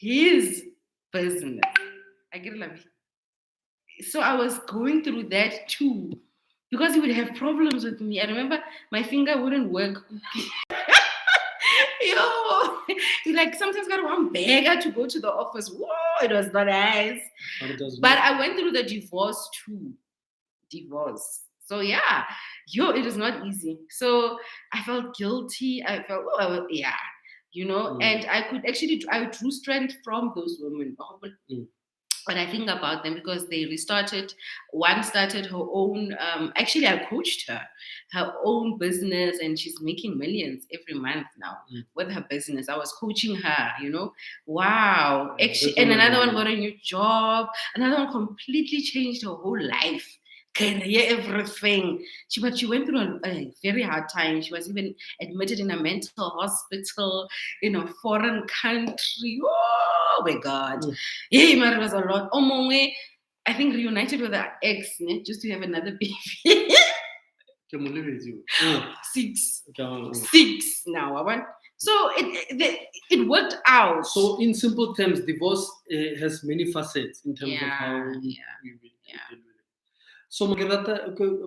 his business. I get it. So I was going through that too because he would have problems with me. I remember my finger wouldn't work. Yo, you like sometimes got one beggar to go to the office. Whoa, it was not nice. But I went through the divorce too. So yeah, it is not easy. So I felt guilty. I felt, and I drew strength from those women. When I think about them, because they restarted, one started her own, actually I coached her own business, and she's making millions every month now with her business. I was coaching her, wow. Actually, and another one got a new job, another one completely changed her whole life, career, everything. But she went through a very hard time. She was even admitted in a mental hospital in a foreign country. Oh my God. Yeah, it was a lot. I think reunited with her ex, just to have another baby. 6 now. So it worked out. So in simple terms, divorce has many facets in terms of how we deal with it. So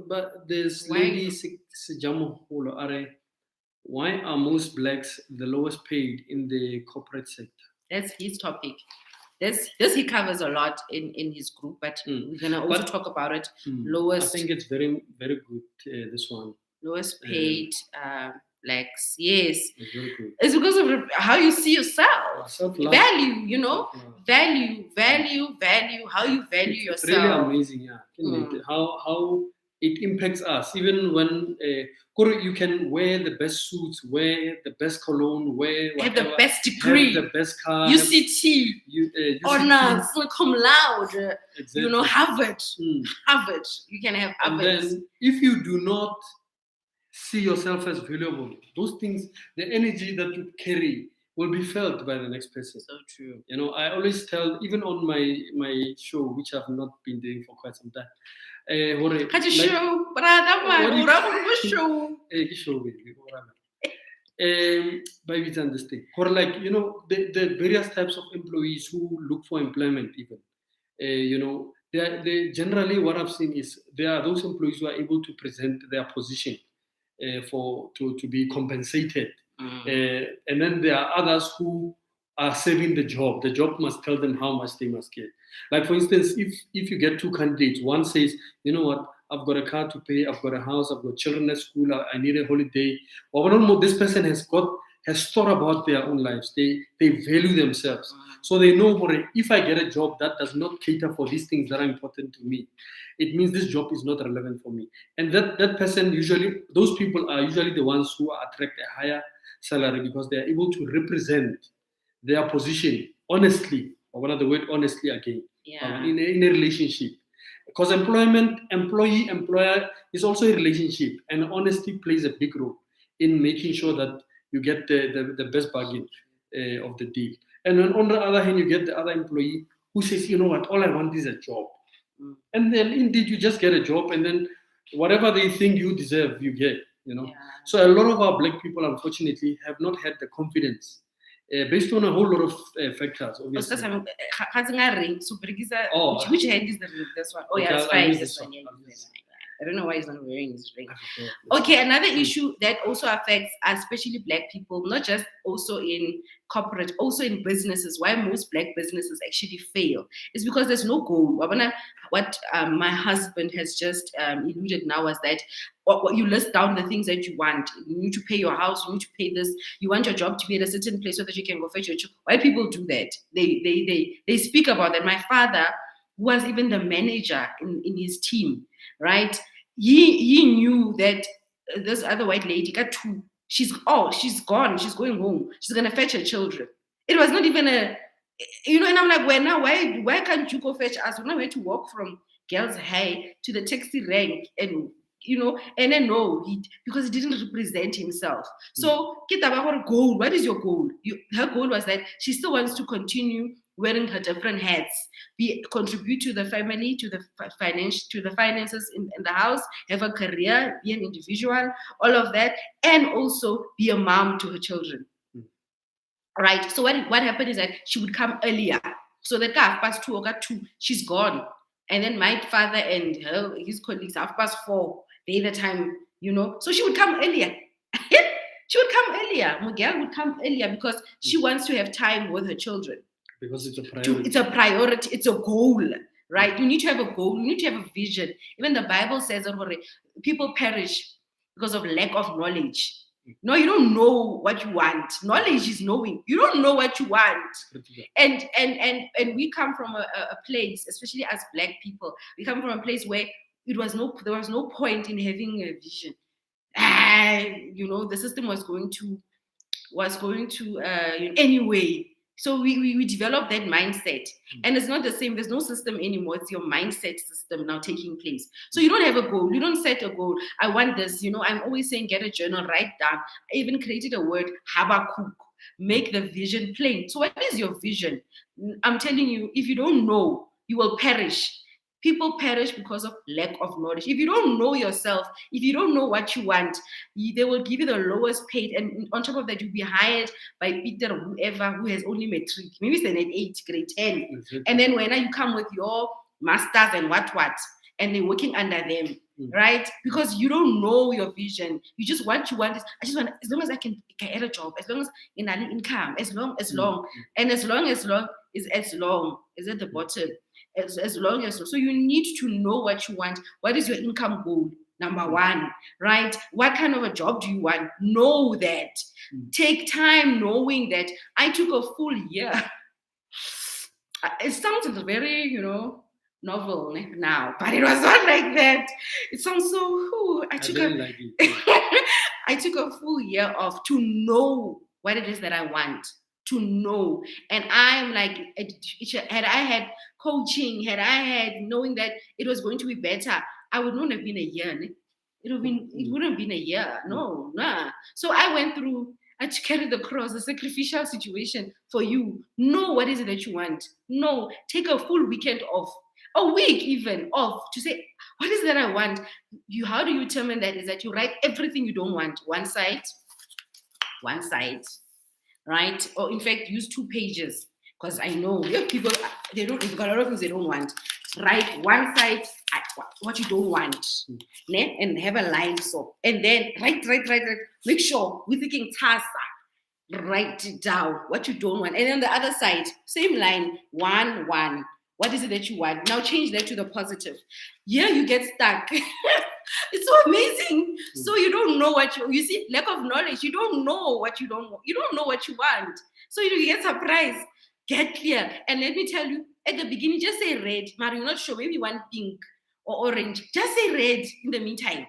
but this lady why are most blacks the lowest paid in the corporate sector? That's his topic. This he covers a lot in his group, but we're gonna also talk about it. Lowest. I think it's very, very good. This one. Lowest paid blacks. Yes. It's very good. It's because of how you see yourself. Self-love. Value, value, how you value yourself. It's really amazing, yeah. How it impacts us. Even when you can wear the best suits, wear the best cologne, wear whatever, have the best degree, have the best car, UCT, honors, cum laude, exactly. Harvard. Harvard. You can have Harvard. And then if you do not see yourself as valuable, those things, the energy that you carry will be felt by the next person. So true. I always tell, even on my show, which I've not been doing for quite some time. Show. By which understand. Or the various types of employees who look for employment even. They generally what I've seen is there are those employees who are able to present their position to be compensated. And then there are others who are saving the job. The job must tell them how much they must get. Like, for instance, if you get two candidates, one says, you know what, I've got a car to pay, I've got a house, I've got children at school, I need a holiday. Or this person has thought about their own lives. They value themselves. So they know, if I get a job that does not cater for these things that are important to me, it means this job is not relevant for me. And that person those people are usually the ones who attract a higher salary because they are able to represent their position honestly, or one of the word honestly again, in a relationship. Because employee-employer is also a relationship, and honesty plays a big role in making sure that you get the best bargain of the deal. And then on the other hand, you get the other employee who says, you know what, all I want is a job. And then indeed you just get a job, and then whatever they think you deserve, you get, So a lot of our black people, unfortunately, have not had the confidence based on a whole lot of factors, obviously. Which hand is this one? Oh, yeah, it's fine. This one. I don't know why he's not wearing his ring. Okay, another issue that also affects especially black people, not just also in corporate, also in businesses, why most black businesses actually fail is because there's no goal. What my husband has just alluded now was that what you list down the things that you want. You need to pay your house, you need to pay this, you want your job to be at a certain place so that you can go fetch your children. Why people do that? They speak about that. My father was even the manager in his team, right? He knew that this other white lady got two. she's gone. She's going home. She's gonna fetch her children. It was not even a, and I'm like, well, now why can't you go fetch us? We're not going to walk from Girls High to the taxi rank, and and then no, because he didn't represent himself. So goal. What is your goal? Her goal was that she still wants to continue wearing her different hats, contribute to the family, to the finances in the house, have a career, be an individual, all of that, and also be a mom to her children. Right. So what happened is that she would come earlier. So that 2:30 or 2, she's gone. And then my father and his colleagues 4:30, they the time, So she would come earlier. She would come earlier. Miguel would come earlier because she wants to have time with her children. Because it's a priority. It's a priority. It's a goal, right? You need to have a goal. You need to have a vision. Even the Bible says that people perish because of lack of knowledge. No, you don't know what you want. Knowledge is knowing. You don't know what you want. And we come from a place, especially as Black people, we come from a place where there was no point in having a vision. The system was going to anyway. So we developed that mindset. And it's not the same. There's no system anymore. It's your mindset system now taking place. So you don't have a goal. You don't set a goal. I want this. I'm always saying get a journal, write down. I even created a word, Habakkuk. Make the vision plain. So what is your vision? I'm telling you, if you don't know, you will perish. People perish because of lack of knowledge. If you don't know yourself, if you don't know what you want, they will give you the lowest paid. And on top of that, you'll be hired by Peter or whoever who has only matric. Maybe it's an 8, grade 10. Exactly. And then when you come with your masters and what, and they're working under them, right? Because you don't know your vision. You just what you want is, I just want, as long as I can get a job, as long as in an income, as long, and as long is at the bottom. As long as so you need to know what you want. What is your income goal? Number one, right? What kind of a job do you want? Know that. Take time knowing that. I took a full year. It sounds very, novel now, but it was not like that. It sounds so. I took a full year off to know what it is that I want. To know, and I'm like, had I had coaching, had I had knowing that it was going to be better, I would not have been a year. It wouldn't have been a year. No, nah. So I went through. I carried the cross, the sacrificial situation for you. Know what is it that you want. No, take a full weekend off, a week even off to say what is it that I want. How do you determine that? Is that you write everything you don't want, one side. Right? Or in fact, use 2 pages, because I know people, they've got a lot of things they don't want. Write one side what you don't want, and have a line so, and then write. Make sure we're thinking Tasa. Write it down what you don't want, and then the other side, same line, 1. What is it that you want? Now change that to the positive. Yeah, you get stuck. It's so amazing. So you don't know what you see, lack of knowledge. You don't know what you don't want. You don't know what you want. So you get surprised. Get clear. And let me tell you, at the beginning, just say red. Mario, you're not sure. Maybe one pink or orange. Just say red in the meantime.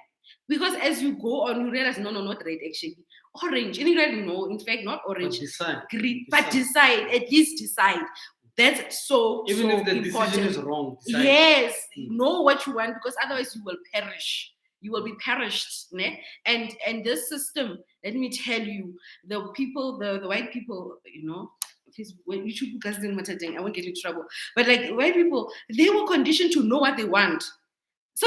Because as you go on, you realize, no, not red actually. Orange. And you realize, no, in fact, not orange. But decide. Green. But decide. At least decide. That's so even so if the important. decision is wrong. Decide. Yes, know what you want, because otherwise you will perish. You will be perished. Ne? And this system, let me tell you, the people, the white people, when YouTube guys didn't matter, I won't get in trouble. But like white people, they were conditioned to know what they want. So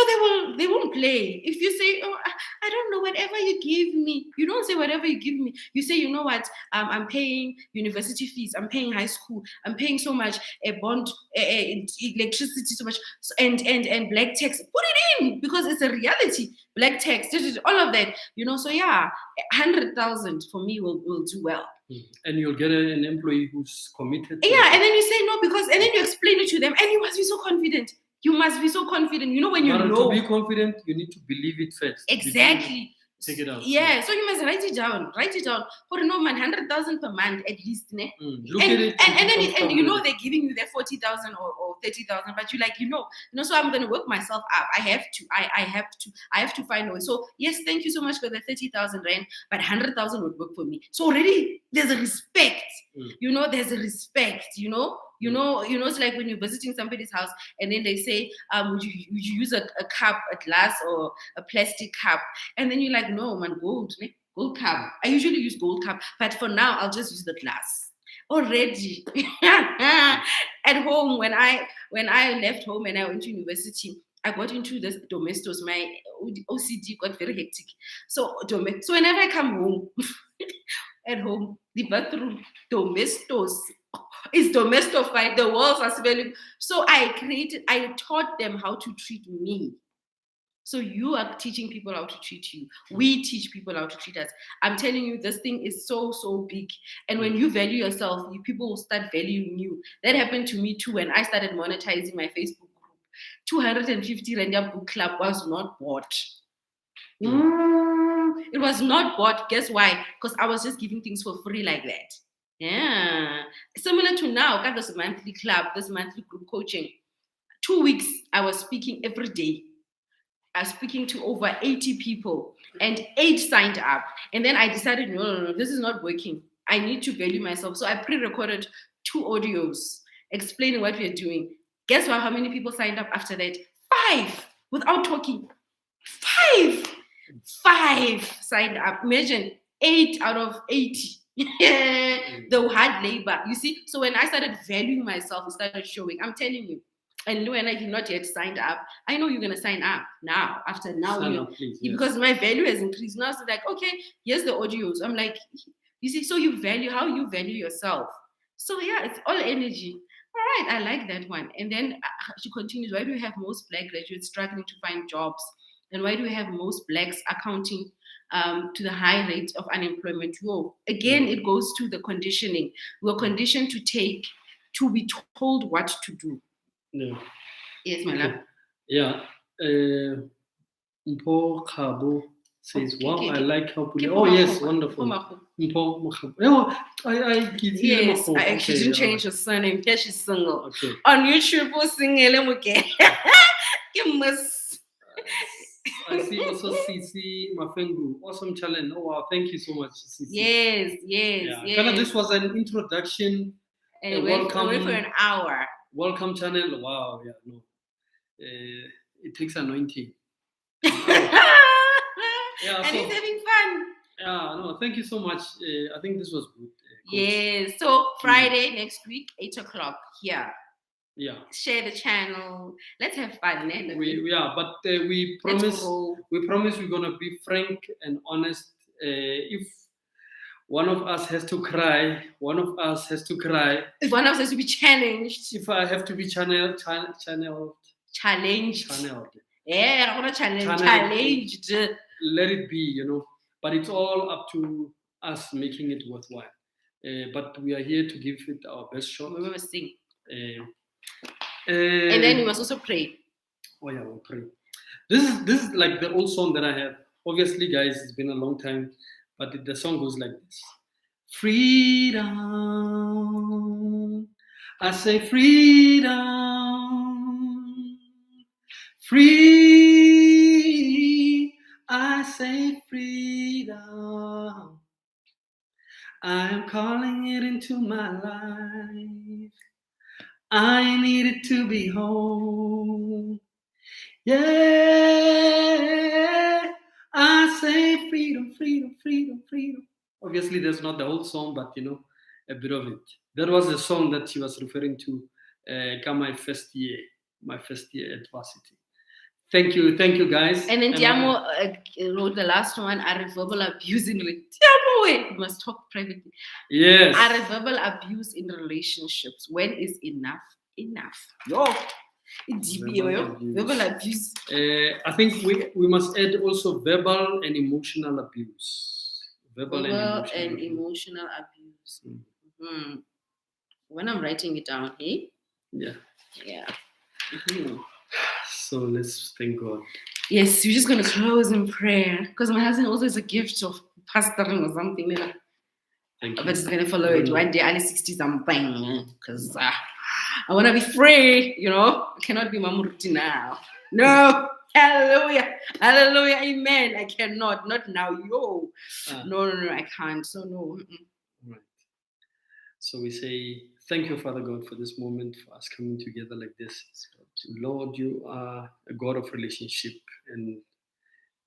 they won't play. If you say, oh, I don't know, whatever you give me. You don't say whatever you give me. You say, you know what, I'm paying university fees. I'm paying high school. I'm paying so much, a bond, electricity so much, and black tax. Put it in, because it's a reality. Black tax, all of that. So yeah, 100,000 for me will do well. And you'll get an employee who's committed. Yeah, and then you say no, and then you explain it to them, and you must be so confident. You must be so confident. When you know. To be confident, you need to believe it first. Exactly. Take it out. Yeah, so you must write it down. Write it down. For no man, 100,000 per month at least. Ne? Look at it. And then you know they're giving you their 40,000 or 30,000, but you like, you know, so I'm gonna work myself up. I have to find a way. So yes, thank you so much for the 30,000 rand, but 100,000 would work for me. So already there's a respect. You know, there's a respect, you know, it's like when you're visiting somebody's house and then they say, would you use a cup, a glass, or a plastic cup? And then you're like, no, man, gold cup. I usually use gold cup, but for now, I'll just use the glass. Already. At home, when I left home and I went to university, I got into this domestos. My OCD got very hectic. So whenever I come home, at home, the bathroom, domestos, is domestified. The walls are smelling. So I taught them how to treat me. So you are teaching people how to treat you. We teach people how to treat us. I'm telling you, this thing is so, so big. And when you value yourself, people will start valuing you. That happened to me too when I started monetizing my Facebook group. 250 Rand book club was not bought. It was not bought. Guess why? Because I was just giving things for free like that. Yeah. Similar to now, got this monthly club, this monthly group coaching. 2 weeks, I was speaking every day. I was speaking to over 80 people and 8 signed up. And then I decided, no, this is not working. I need to value myself. So I pre-recorded 2 audios explaining what we're doing. Guess what? How many people signed up after that? 5 without talking. 5 signed up. Imagine 8 out of 80. The hard labor. You see? So when I started valuing myself, it started showing. I'm telling you. And when I did not yet signed up, I know you're going to sign up now. After now, because my value has increased. Now it's like, okay, here's the audios. I'm like, you see, so you value how you value yourself. So yeah, it's all energy. All right, I like that one. And then she continues, why do we have most Black graduates struggling to find jobs? And why do we have most Blacks accounting to the high rate of unemployment? Whoa. Again, it goes to the conditioning. We're conditioned to be told what to do. Yeah. Yes, my love. Yeah. Mpo Khabo says, wow, I like how Puli. Oh, yes, wonderful. Mpo Khabo. I give you. Yes, I actually didn't change her surname. Yeah, she's single. Okay. On YouTube, we'll sing You must. I see also CC Mafengu. Awesome challenge. Oh, wow. Thank you so much, CC. Yes. Kind of, this was an introduction. And welcome. Wait for an hour. Welcome channel. Wow, yeah, no. It takes anointing. And it's having fun. Yeah, no, thank you so much. I think this was good. Yes. So Friday next week, 8:00 here. Yeah. Share the channel. Let's have fun. But we promise we're gonna be frank and honest. If one of us has to cry. One of us has to cry. If one of us has to be challenged. If I have to be channeled. Challenged. Yeah, I'm gonna challenged. Let it be, But it's all up to us making it worthwhile. But we are here to give it our best shot. We must sing. And then we must also pray. Oh yeah, we'll pray. This is like the old song that I have. Obviously, guys, it's been a long time. But the song goes like this. Freedom. I say freedom. Free. I say freedom. I am calling it into my life. I need it to be home. Yeah. I say freedom, freedom, freedom, freedom. Obviously, that's not the whole song, but a bit of it. That was the song that she was referring to. My first year at varsity. Thank you, guys. And then Tiamo wrote the last one. Are verbal abuse in Tiamo, we must talk privately. Yes. Are verbal abuse in relationships? When is enough? Yo. Verbal abuse. I think we must add also verbal and emotional abuse. Verbal and emotional abuse. Mm-hmm. When I'm writing it down, hey? Yeah. Yeah. Mm-hmm. So let's thank God. Yes, we're just going to close in prayer because my husband also has a gift of pastoring or something. Thank you. But it's going to follow it one day, only 60 something, because I want to be free, I cannot be Mamuruti now. No, hallelujah, hallelujah, amen. I cannot, not now, yo. No, I can't. So, no. Right. So we say, thank you, Father God, for this moment, for us coming together like this. Lord, you are a God of relationship, and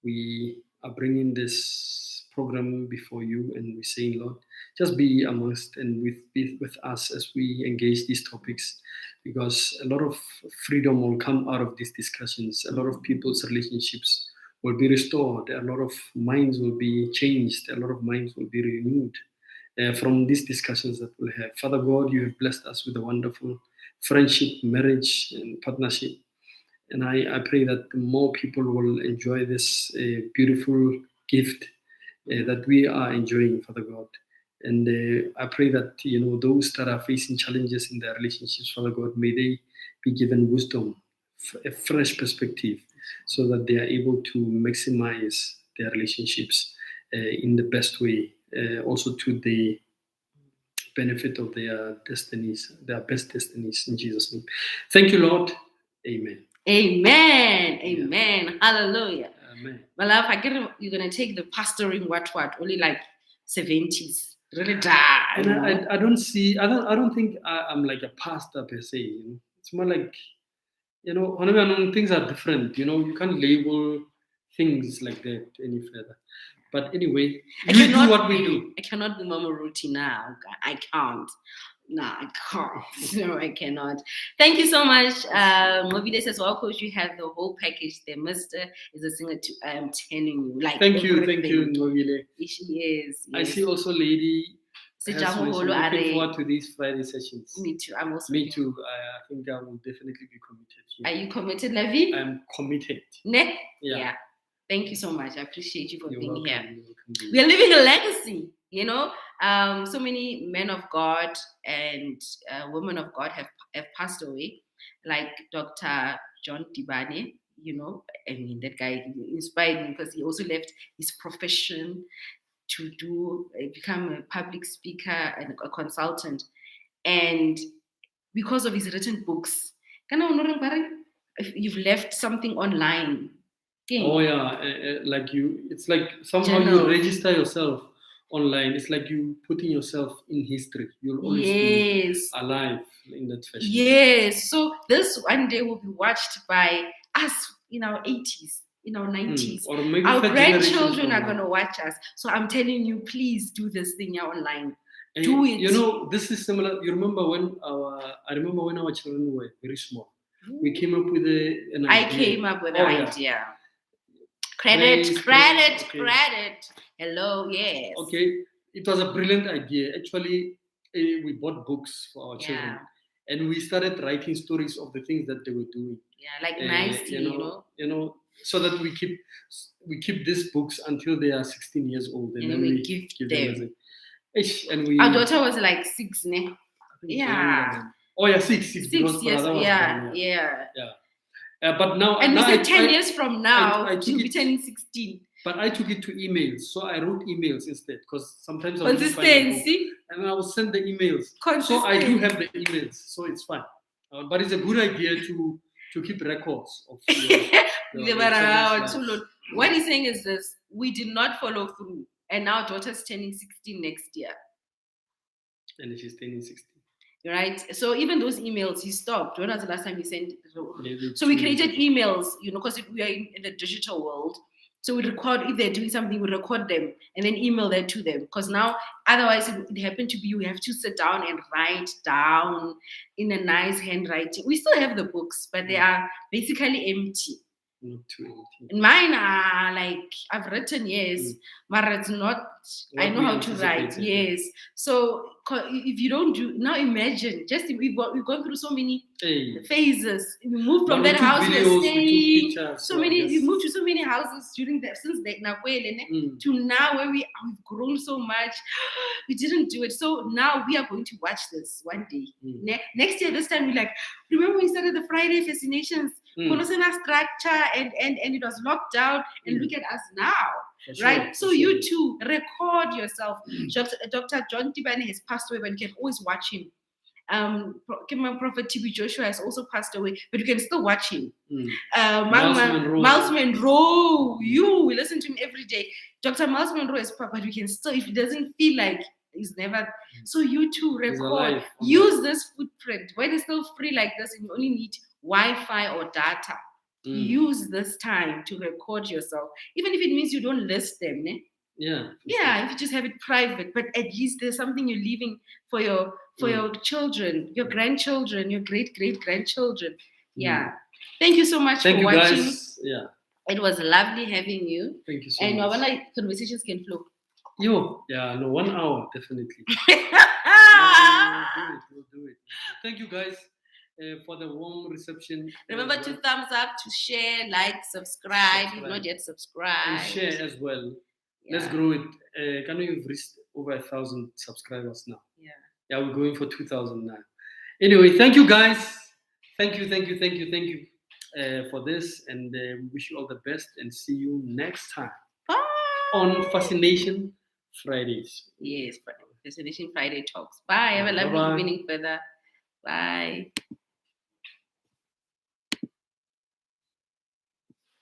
we are bringing this program before you, and we're saying, Lord, just be amongst and with us as we engage these topics, because a lot of freedom will come out of these discussions. A lot of people's relationships will be restored. A lot of minds will be changed. A lot of minds will be renewed from these discussions that we'll have. Father God, you have blessed us with a wonderful friendship, marriage, and partnership. And I pray that more people will enjoy this beautiful gift that we are enjoying, Father God. And I pray that, those that are facing challenges in their relationships, Father God, may they be given wisdom, a fresh perspective, so that they are able to maximize their relationships in the best way, also to the benefit of their destinies, their best destinies, in Jesus' name. Thank you, Lord. Amen. Amen. Amen. Yeah. Hallelujah. Amen. My love, I get you're gonna take the pastoring what only like 70s. Really die. And I don't think I'm like a pastor per se. It's more like, things are different. You can't label things like that any further. But anyway, we do what we do. I cannot do Mama Ruti now. I can't. No, I can't. No, I cannot. Thank you so much. Mobile says, well, coach, you have the whole package there. Mr. is a singer too. I'm telling you. Like, thank you, Mobile. She is. Yes. I see also Lady. Looking forward to these Friday sessions. Me too. I'm also. Me too. I think I will definitely be committed. Are you committed, Lavi? I'm committed. Ne? Yeah. Thank you so much. I appreciate you for being welcome. here. We are living a legacy, so many men of God and women of God have passed away, like Dr. John Dibane. That guy inspired me because he also left his profession to become a public speaker and a consultant. And because of his written books, if you've left something online. Oh yeah, it's like somehow you register yourself online. It's like you putting yourself in history. You'll always be alive in that fashion. Yes. So this one day will be watched by us in our 80s, in our 90s. Or maybe our grandchildren are going to watch us. So I'm telling you, please do this thing online. And do it. This is similar. You remember when our children were very small. We came up with an idea. I came up with an idea. Credit. Hello, yes. Okay, it was a brilliant idea. Actually, we bought books for our children, and we started writing stories of the things that they were doing. Yeah, like nicely, so that we keep these books until they are 16 years old, and then we give them. And our daughter was like 6, ne? Yeah. Oh yeah, 6 years. Yeah. But now, and we said 10 years from now, she'll be turning 16. But I took it to emails, so I wrote emails instead, because sometimes I consistency, and I will send the emails. So I do have the emails, so it's fine. But it's a good idea to keep records of. What he's saying is this: we did not follow through, and now daughter's turning 16 next year. And she's turning 16. Right, so even those emails he stopped. When was the last time he sent? So we created emails, because we are in the digital world. So we record, if they're doing something, we record them and then email that to them. Because now, otherwise, it happened to be you have to sit down and write down in a nice handwriting. We still have the books, but they are basically empty. Not too empty. And mine are like, I've written, yes, but it's not, I know how to write, yes. So if you don't do, now imagine, just we've gone through so many phases. We moved from that house, we moved to so many houses since to now where we've grown so much. We didn't do it. So now we are going to watch this one day. Next year, this time, we're like, remember we started the Friday Fascinations? Konosena structure and it was locked down, and look at us now. For Right? sure, So for you sure. too, record yourself. Dr. John Tibani has passed away, but you can always watch him. Prophet TB Joshua has also passed away, but you can still watch him. Miles Monroe, we listen to him every day. Dr. Miles Monroe is, but you can still, if it doesn't feel like he's never. So you too, record. Use this footprint. When it's still free like this and you only need Wi-Fi or data, use this time to record yourself. Even if it means you don't list them. Yeah. If you just have it private, but at least there's something you're leaving for your children, your grandchildren, your great grandchildren. Yeah. Thank you so much for watching. Guys. Yeah. It was lovely having you. Thank you so much. And I conversations can flow. 1 hour definitely. We'll do it. Thank you guys for the warm reception. Remember to thumbs up, to share, like, subscribe. If not yet subscribed. And share as well. Yeah. Let's grow it. Can we've reached over 1,000 subscribers now? Yeah, we're going for 2,000 now. Anyway, thank you guys. Thank you for this, and we wish you all the best, and see you next time. Bye. On Fascination Fridays. Yes, Fascination Friday Talks. Bye. Have a lovely evening further. Bye.